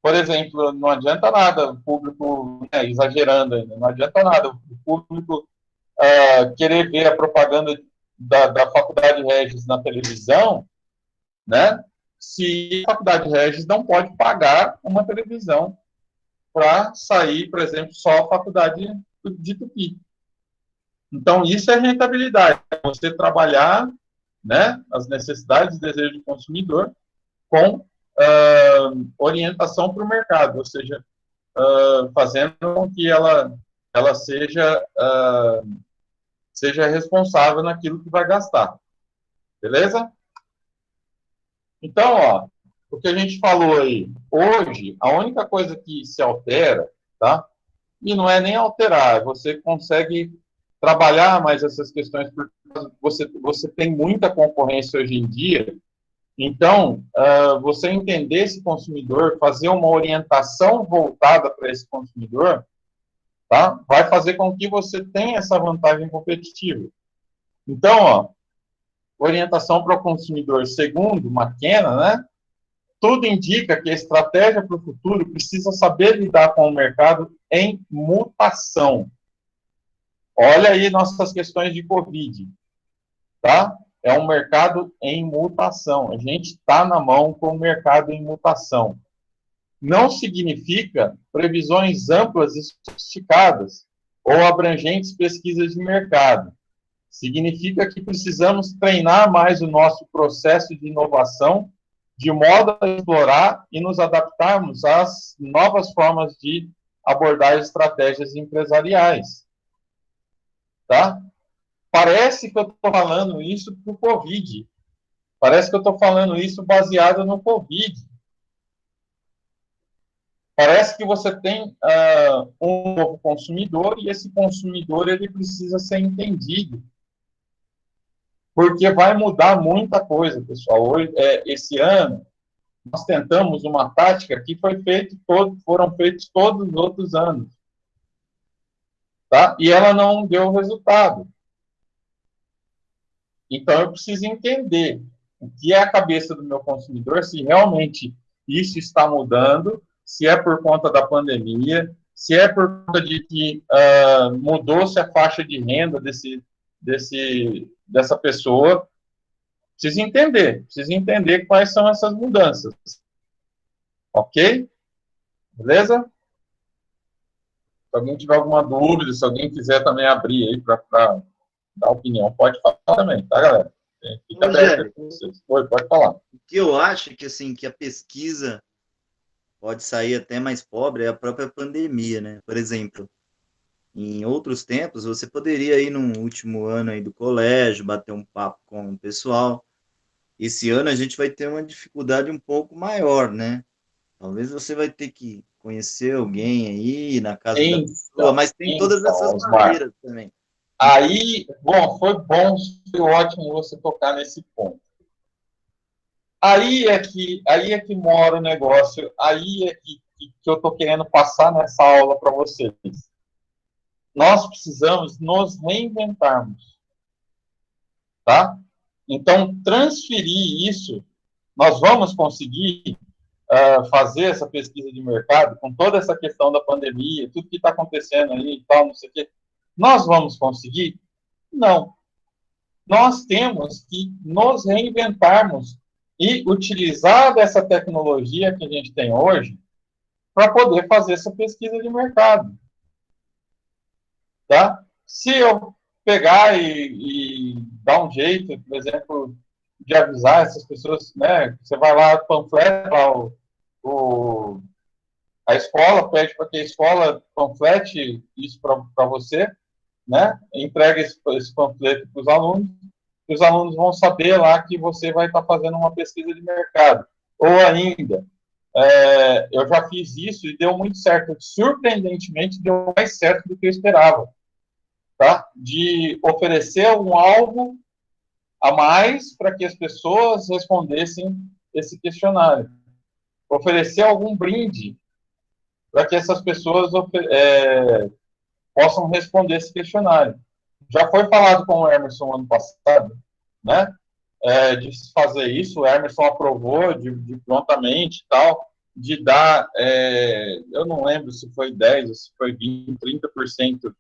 Por exemplo, não adianta nada o público, exagerando ainda, não adianta nada o público querer ver a propaganda da Faculdade Regis na televisão, né? Se a Faculdade Regis não pode pagar uma televisão para sair, por exemplo, só a Faculdade de Tupi. Então, isso é rentabilidade. Você trabalhar, né, as necessidades e desejos do consumidor com orientação para o mercado, ou seja, fazendo com que ela seja responsável naquilo que vai gastar. Beleza? Então, ó, o que a gente falou aí, hoje, a única coisa que se altera, tá? E não é nem alterar, você consegue trabalhar mais essas questões, porque você tem muita concorrência hoje em dia. Então, você entender esse consumidor, fazer uma orientação voltada para esse consumidor, tá? Vai fazer com que você tenha essa vantagem competitiva. Então, ó, orientação para o consumidor, segundo McKenna, né? tudo indica que a estratégia para o futuro precisa saber lidar com o mercado em mutação. Olha aí nossas questões de Covid, tá? É um mercado em mutação. A gente está na mão com o mercado em mutação. Não significa previsões amplas e sofisticadas ou abrangentes pesquisas de mercado. Significa que precisamos treinar mais o nosso processo de inovação de modo a explorar e nos adaptarmos às novas formas de abordar estratégias empresariais. Tá? Parece que eu estou falando isso para o Covid. Parece que eu estou falando isso baseado no Covid. Parece que você tem um novo consumidor e esse consumidor ele precisa ser entendido. Porque vai mudar muita coisa, pessoal. Hoje, esse ano, nós tentamos uma tática que foram feitos todos os outros anos. Tá? E ela não deu resultado. Então, eu preciso entender o que é a cabeça do meu consumidor, se realmente isso está mudando, se é por conta da pandemia, se é por conta de que mudou-se a faixa de renda dessa pessoa. Preciso entender quais são essas mudanças. Ok? Beleza? Se alguém tiver alguma dúvida, se alguém quiser também abrir aí para dar opinião, pode falar também, tá, galera? Fica aberto com vocês. Pode falar. O que eu acho é que, assim, que a pesquisa pode sair até mais pobre é a própria pandemia, né? Por exemplo, em outros tempos, você poderia ir no último ano aí do colégio, bater um papo com o pessoal. Esse ano a gente vai ter uma dificuldade um pouco maior, né? Talvez você vai ter que conhecer alguém aí na casa da pessoa, mas tem todas essas maneiras também. Aí, bom, foi ótimo você tocar nesse ponto. Aí é que mora o negócio, aí é que eu estou querendo passar nessa aula para vocês. Nós precisamos nos reinventarmos, tá? Então, transferir isso, nós vamos conseguir fazer essa pesquisa de mercado com toda essa questão da pandemia, tudo que está acontecendo aí e tal, não sei o quê. Nós vamos conseguir? Não. Nós temos que nos reinventarmos e utilizar dessa tecnologia que a gente tem hoje para poder fazer essa pesquisa de mercado. Tá? Se eu pegar e dar um jeito, por exemplo, de avisar essas pessoas, né? Você vai lá, panfleta lá a escola, pede para que a escola panflete isso para você, né? Entrega esse panfleto para os alunos, e os alunos vão saber lá que você vai estar fazendo uma pesquisa de mercado. Ou ainda, eu já fiz isso e deu muito certo. Surpreendentemente, deu mais certo do que eu esperava. Tá? De oferecer um algo a mais para que as pessoas respondessem esse questionário. Oferecer algum brinde para que essas pessoas possam responder esse questionário. Já foi falado com o Emerson ano passado, né? De fazer isso, o Emerson aprovou de prontamente e tal, de dar, eu não lembro se foi 10% ou se foi 20%, 30%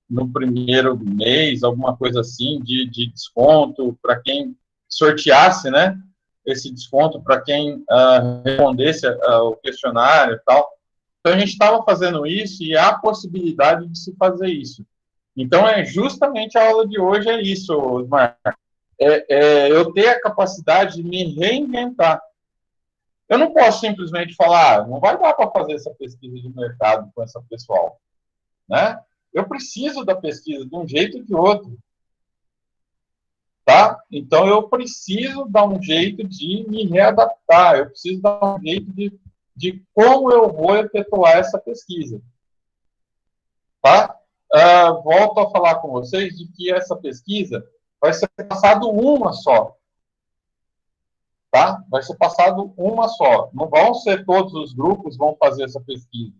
no primeiro mês, alguma coisa assim, de desconto para quem sorteasse, né? Esse desconto para quem respondesse o questionário e tal. Então, a gente estava fazendo isso e há a possibilidade de se fazer isso. Então, justamente a aula de hoje é isso, Osmar. Eu ter a capacidade de me reinventar. Eu não posso simplesmente falar, não vai dar para fazer essa pesquisa de mercado com essa pessoal, né? Eu preciso da pesquisa de um jeito ou de outro, tá? Então, eu preciso dar um jeito de me readaptar, eu preciso dar um jeito de como eu vou efetuar essa pesquisa, tá? Volto a falar com vocês de que essa pesquisa vai ser passado uma só, tá? Vai ser passado uma só. Não vão ser todos os grupos vão fazer essa pesquisa.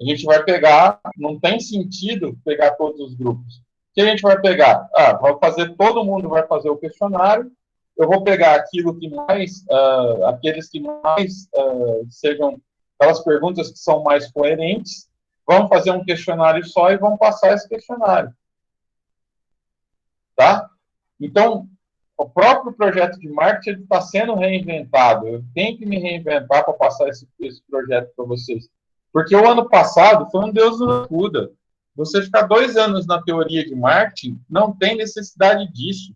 A gente vai pegar, não tem sentido pegar todos os grupos. O que a gente vai pegar? Vai fazer, todo mundo vai fazer o questionário, eu vou pegar aquilo que mais, aqueles que mais sejam, aquelas perguntas que são mais coerentes, vamos fazer um questionário só e vamos passar esse questionário. Tá? Então, o próprio projeto de marketing está sendo reinventado. Eu tenho que me reinventar para passar esse projeto para vocês. Porque o ano passado foi um Deus nos acuda. Você ficar 2 anos na teoria de marketing, não tem necessidade disso.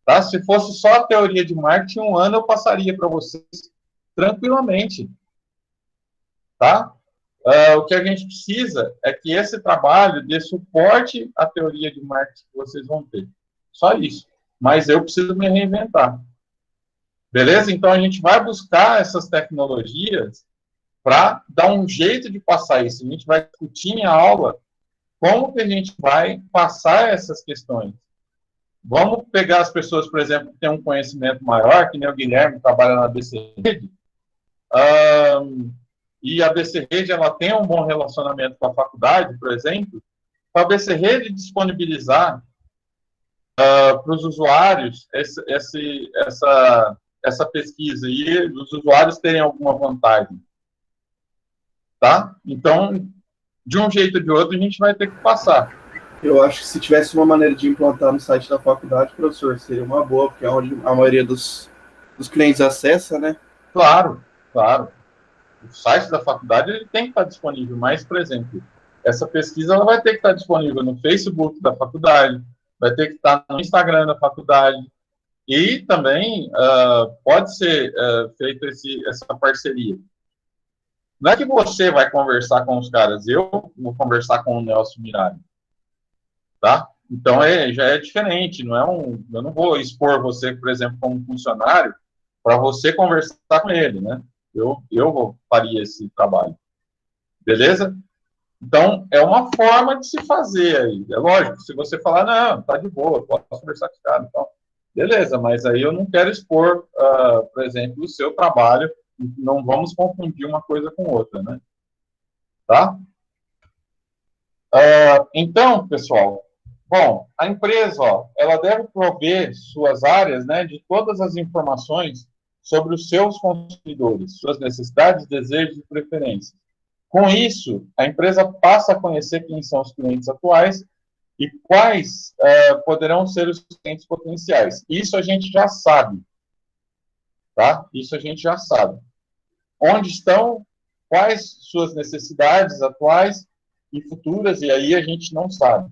Tá? Se fosse só a teoria de marketing, 1 ano eu passaria para vocês tranquilamente. Tá? O que a gente precisa é que esse trabalho dê suporte à teoria de marketing que vocês vão ter. Só isso. Mas eu preciso me reinventar. Beleza? Então, a gente vai buscar essas tecnologias para dar um jeito de passar isso. A gente vai discutir em aula como que a gente vai passar essas questões. Vamos pegar as pessoas, por exemplo, que têm um conhecimento maior, que nem o Guilherme, que trabalha na BC Rede, e a BC Rede ela tem um bom relacionamento com a faculdade, por exemplo, para a BC Rede disponibilizar para os usuários essa pesquisa e os usuários terem alguma vantagem. Tá? Então, de um jeito ou de outro, a gente vai ter que passar. Eu acho que se tivesse uma maneira de implantar no site da faculdade, professor, seria uma boa, porque é onde a maioria dos clientes acessa, né? Claro, claro. O site da faculdade ele tem que estar disponível, mas, por exemplo, essa pesquisa ela vai ter que estar disponível no Facebook da faculdade, vai ter que estar no Instagram da faculdade, e também pode ser feita essa parceria. Não é que você vai conversar com os caras, eu vou conversar com o Nelson Mirari, tá? Então, já é diferente, não é eu não vou expor você, por exemplo, como funcionário, para você conversar com ele, né? Eu faria esse trabalho. Beleza? Então, é uma forma de se fazer aí. É lógico, se você falar, não, tá de boa, posso conversar com esse cara, então, beleza, mas aí eu não quero expor, por exemplo, o seu trabalho, não vamos confundir uma coisa com outra, né? Tá? Então, pessoal, bom, a empresa, ó, ela deve prover suas áreas, né, de todas as informações sobre os seus consumidores, suas necessidades, desejos e preferências. Com isso, a empresa passa a conhecer quem são os clientes atuais e quais poderão ser os clientes potenciais. Isso a gente já sabe, tá? Isso a gente já sabe. Onde estão, quais suas necessidades atuais e futuras, e aí a gente não sabe.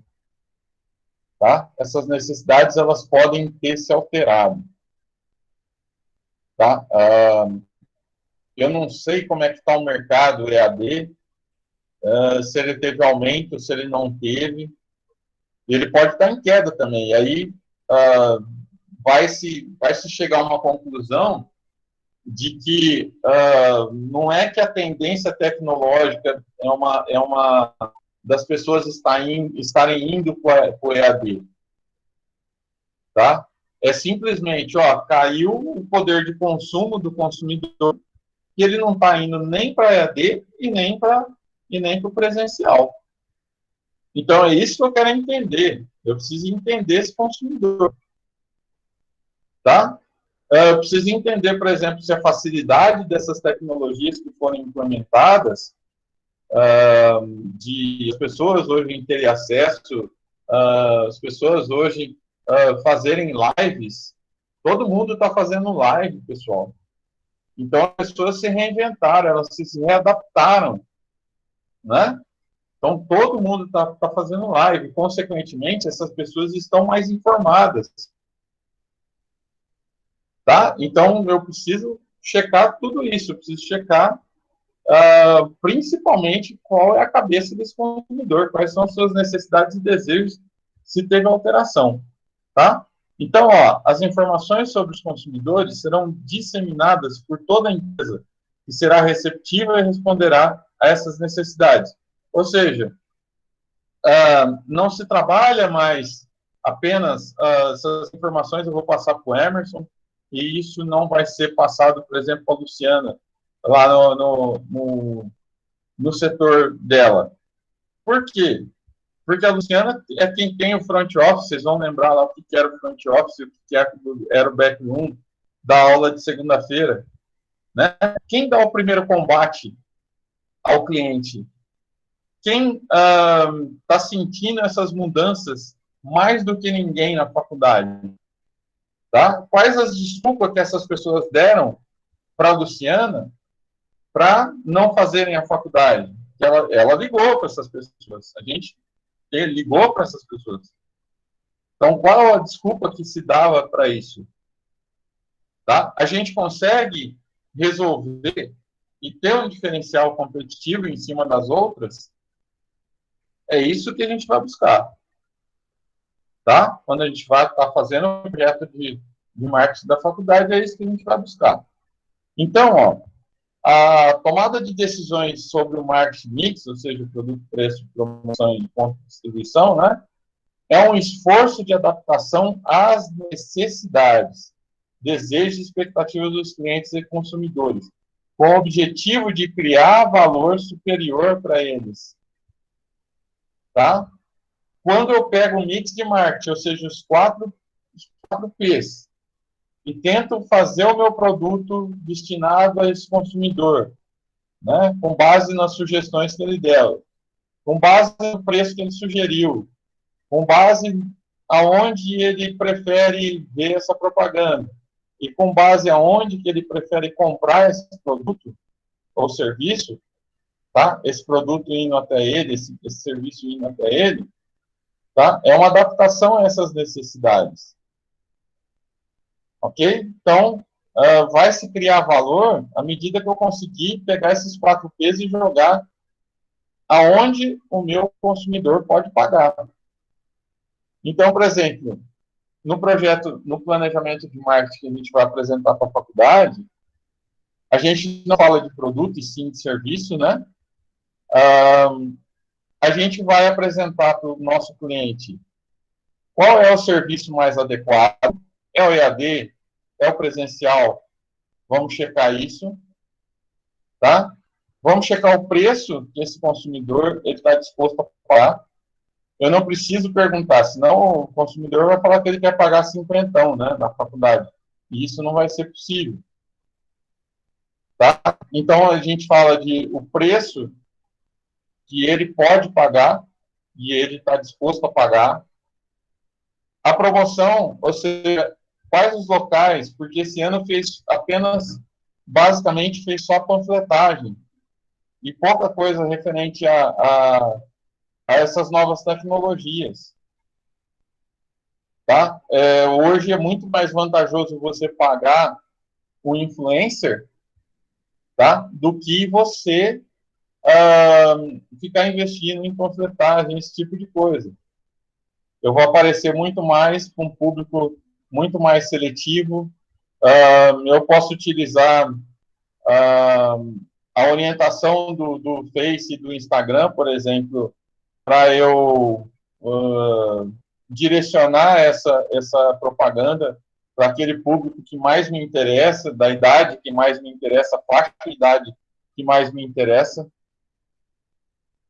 Tá? Essas necessidades, elas podem ter se alterado. Tá? Eu não sei como é que está o mercado EAD, se ele teve aumento, se ele não teve. Ele pode estar em queda também. E aí vai-se chegar a uma conclusão de que não é que a tendência tecnológica é uma das pessoas estarem indo para o EAD. Tá? É simplesmente, caiu o poder de consumo do consumidor e ele não está indo nem para EAD e nem para o presencial. Então, é isso que eu quero entender. Eu preciso entender esse consumidor. Tá? Eu preciso entender, por exemplo, se a facilidade dessas tecnologias que forem implementadas, de as pessoas hoje terem acesso, as pessoas hoje fazerem lives. Todo mundo está fazendo live, pessoal. Então, as pessoas se reinventaram, elas se readaptaram, né? Então, todo mundo está fazendo live. Consequentemente, essas pessoas estão mais informadas. Tá? Então, eu preciso checar tudo isso. Eu preciso checar, principalmente, qual é a cabeça desse consumidor, quais são as suas necessidades e desejos, se teve alteração. Tá? Então, as informações sobre os consumidores serão disseminadas por toda a empresa, que será receptiva e responderá a essas necessidades. Ou seja, não se trabalha mais apenas essas informações eu vou passar para o Emerson, e isso não vai ser passado, por exemplo, para a Luciana, lá no setor dela. Por quê? Porque a Luciana é quem tem o front office, vocês vão lembrar lá o que era o front office, o que era o backroom da aula de segunda-feira, né? Quem dá o primeiro combate ao cliente? Quem está sentindo essas mudanças mais do que ninguém na faculdade? Tá? Quais as desculpas que essas pessoas deram para a Luciana para não fazerem a faculdade? Ela ligou para essas pessoas. A gente ligou para essas pessoas. Então, qual a desculpa que se dava para isso? Tá? A gente consegue resolver e ter um diferencial competitivo em cima das outras? É isso que a gente vai buscar. Tá? Quando a gente vai estar fazendo um projeto de marketing da faculdade, é isso que a gente vai buscar. Então, ó, a tomada de decisões sobre o marketing mix, ou seja, produto, preço, promoção e ponto de distribuição, né, é um esforço de adaptação às necessidades, desejos e expectativas dos clientes e consumidores, com o objetivo de criar valor superior para eles. Tá? Quando eu pego um mix de marketing, ou seja, os quatro P's, e tento fazer o meu produto destinado a esse consumidor, né, com base nas sugestões que ele deu, com base no preço que ele sugeriu, com base aonde ele prefere ver essa propaganda, e com base aonde que ele prefere comprar esse produto ou serviço, tá? Esse produto indo até ele, esse serviço indo até ele, tá? É uma adaptação a essas necessidades. Ok? Então, vai se criar valor à medida que eu conseguir pegar esses 4 P's e jogar aonde o meu consumidor pode pagar. Então, por exemplo, no projeto, no planejamento de marketing que a gente vai apresentar para a faculdade, a gente não fala de produto e sim de serviço, né? A gente vai apresentar para o nosso cliente qual é o serviço mais adequado. É o EAD? É o presencial? Vamos checar isso, tá? Vamos checar o preço que esse consumidor está disposto a pagar. Eu não preciso perguntar, senão o consumidor vai falar que ele quer pagar 50, né, na faculdade. E isso não vai ser possível. Tá? Então, a gente fala de o preço que ele pode pagar e ele está disposto a pagar. A promoção, ou seja, quais os locais, porque esse ano fez apenas, basicamente, fez só panfletagem e pouca coisa referente a essas novas tecnologias. Tá? Hoje é muito mais vantajoso você pagar o influencer, tá? Do que você ficar investindo em panfletagem, esse tipo de coisa. Eu vou aparecer muito mais com um público muito mais seletivo. Eu posso utilizar a orientação do Face e do Instagram, por exemplo, para eu direcionar essa propaganda para aquele público que mais me interessa, da idade que mais me interessa, a faixa de idade que mais me interessa.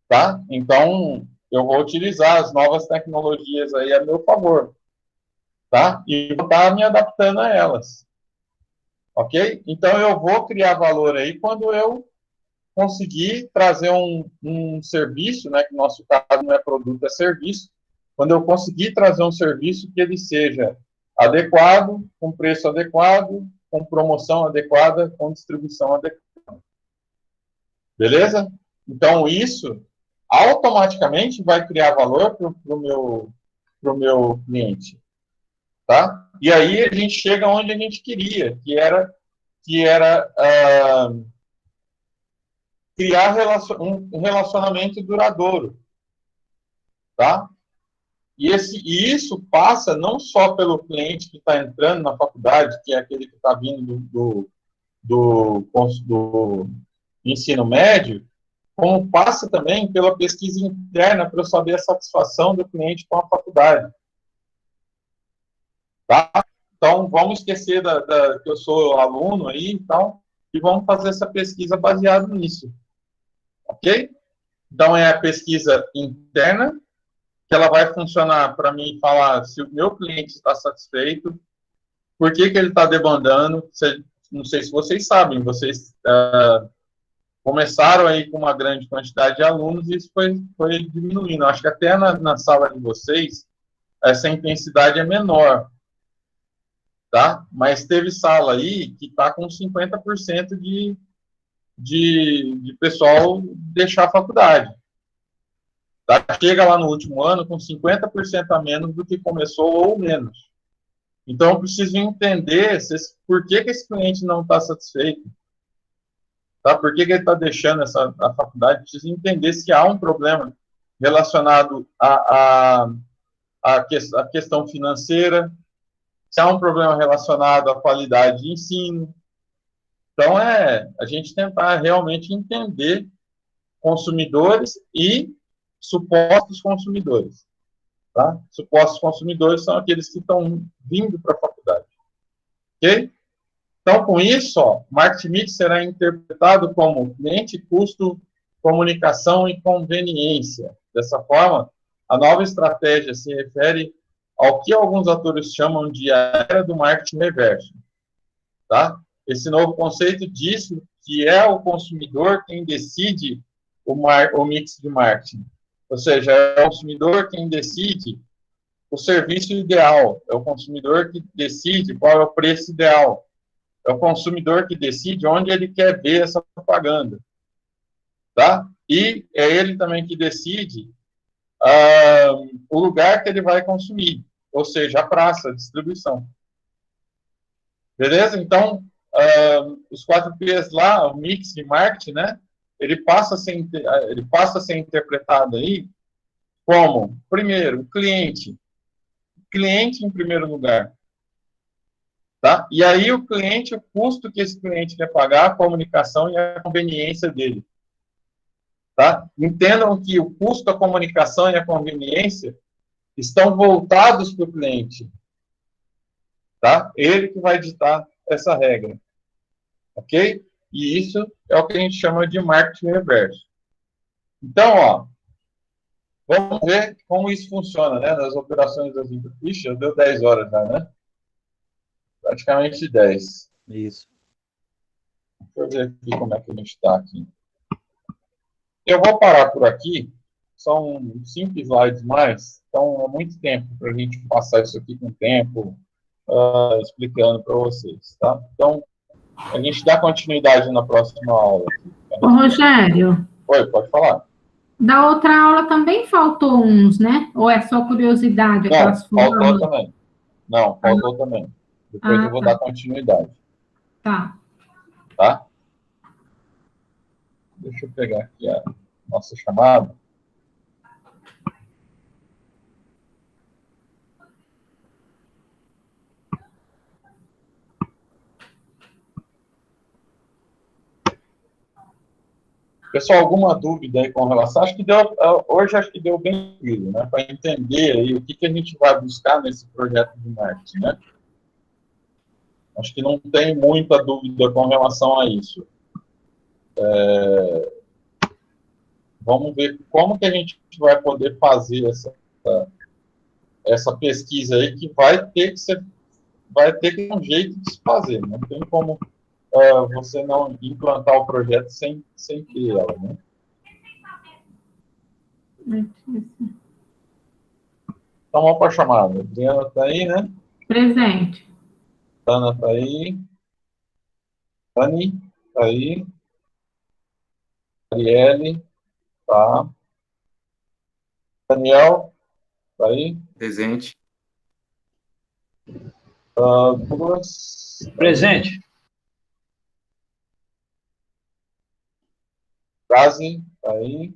Tá? Então, eu vou utilizar as novas tecnologias aí a meu favor. Tá? E vou estar me adaptando a elas. Ok? Então, eu vou criar valor aí quando eu conseguir trazer um serviço, né, que no nosso caso não é produto, é serviço, quando eu conseguir trazer um serviço que ele seja adequado, com preço adequado, com promoção adequada, com distribuição adequada. Beleza? Então, isso automaticamente vai criar valor para o meu cliente. Tá? E aí a gente chega onde a gente queria, que era criar um relacionamento duradouro. Tá? E isso passa não só pelo cliente que está entrando na faculdade, que é aquele que está vindo do ensino médio, como passa também pela pesquisa interna para eu saber a satisfação do cliente com a faculdade. Tá? Então, vamos esquecer que eu sou aluno aí, então, e vamos fazer essa pesquisa baseada nisso. Ok? Então, é a pesquisa interna, que ela vai funcionar para mim falar se o meu cliente está satisfeito, por que ele está demandando. Não sei se vocês sabem, vocês começaram aí com uma grande quantidade de alunos e isso foi diminuindo. Acho que até na sala de vocês, essa intensidade é menor, tá? Mas teve sala aí que está com 50% de pessoal deixar a faculdade. Tá? Chega lá no último ano com 50% a menos do que começou ou menos. Então, eu preciso entender por que esse cliente não está satisfeito. Tá? Por que ele está deixando a faculdade? Preciso entender se há um problema relacionado à questão financeira, se há um problema relacionado à qualidade de ensino. Então, a gente tentar realmente entender consumidores e supostos consumidores. Tá? Supostos consumidores são aqueles que estão vindo para a faculdade. Ok? Então, com isso, Marketing Mix será interpretado como cliente, custo, comunicação e conveniência. Dessa forma, a nova estratégia se refere ao que alguns autores chamam de a era do marketing reverso. Tá? Esse novo conceito diz que é o consumidor quem decide o mix de marketing. Ou seja, é o consumidor quem decide o serviço ideal, é o consumidor que decide qual é o preço ideal, é o consumidor que decide onde ele quer ver essa propaganda, tá? E é ele também que decide o lugar que ele vai consumir, ou seja, a praça, a distribuição. Beleza? Então, os 4 P's lá, o mix de marketing, né? Ele passa a ser interpretado aí como, primeiro, o cliente em primeiro lugar, tá? E aí o cliente, o custo que esse cliente quer pagar, a comunicação e a conveniência dele, tá? Entendam que o custo, a comunicação e a conveniência estão voltados para o cliente, tá? Ele que vai ditar essa regra, ok? E isso é o que a gente chama de marketing reverso. Então, vamos ver como isso funciona, né? Nas operações das empresas. Já deu 10 horas já, né? Praticamente 10. Isso. Deixa eu ver aqui como é que a gente está aqui. Eu vou parar por aqui. São 5 slides mais. Então, é muito tempo para a gente passar isso aqui com tempo, explicando para vocês, tá? Então, a gente dá continuidade na próxima aula. Ô, Rogério, Oi, pode falar. da outra aula também faltou uns, né? Ou é só curiosidade? Não, faltou também. Não, faltou também. Depois eu vou dar continuidade. Tá. Tá? Deixa eu pegar aqui a nossa chamada. Pessoal, alguma dúvida aí com relação? Hoje acho que deu bem tranquilo, né? Para entender aí o que a gente vai buscar nesse projeto de marketing, né? Acho que não tem muita dúvida com relação a isso. Vamos ver como que a gente vai poder fazer essa pesquisa aí, que vai ter que ter um jeito de se fazer. Não tem como você não implantar o projeto sem ter ela, né? Então, vamos para a chamada. Adriana está aí, né? Presente. Ana está aí. Dani está aí. Arielle, tá. Daniel, está aí. Presente. Douglas. Presente. Grazi, está aí.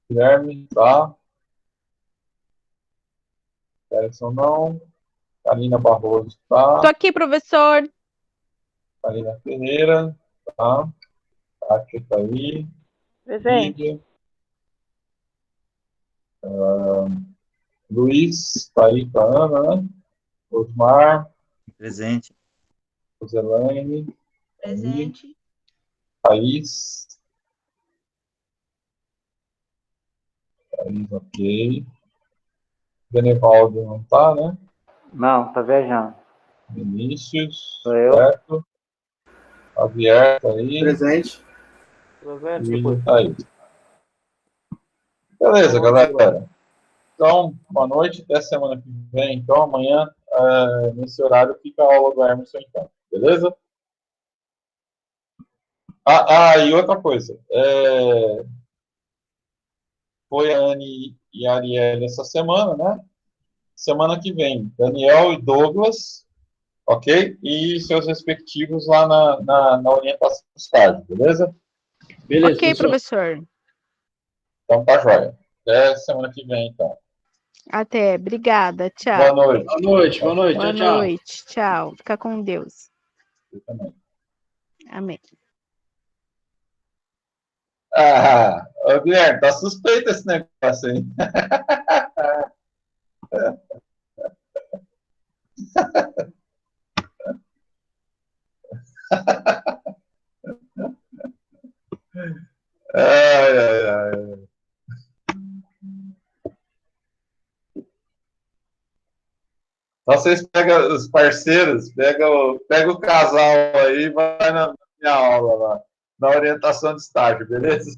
Guilherme, tá. Erickson não. Karina Barroso, tá. Tô aqui, professor. Karina Ferreira, tá. Kátia tá aí. Presente. Lívia. Luiz, tá aí com a Ana, né? Osmar. Presente. Roselaine. Presente. Thaís. Thaís, ok. Benivaldo não tá, né? Não, tá viajando. Vinícius, Sou eu. certo. Javier tá aí. Presente. William tá aí. Beleza, galera. Então, boa noite, até semana que vem. Então, amanhã, nesse horário, fica a aula do Emerson, então. Beleza? E outra coisa. Foi a Anne e a Arielle essa semana, né? Semana que vem, Daniel e Douglas, ok? E seus respectivos lá na orientação do estágio, beleza? Beleza, Ok, professor. Então, tá joia. Até semana que vem, então. Até. Obrigada. Boa Tchau. noite. Boa noite, boa noite. Boa Tchau, tchau. noite. Tchau. Fica com Deus. Você também. Amém. Ô, Guilherme, tá suspeito esse negócio aí. Ai, ai, ai. Então, vocês pegam os parceiros, pega o casal aí e vai na minha aula lá, na orientação de estágio, beleza?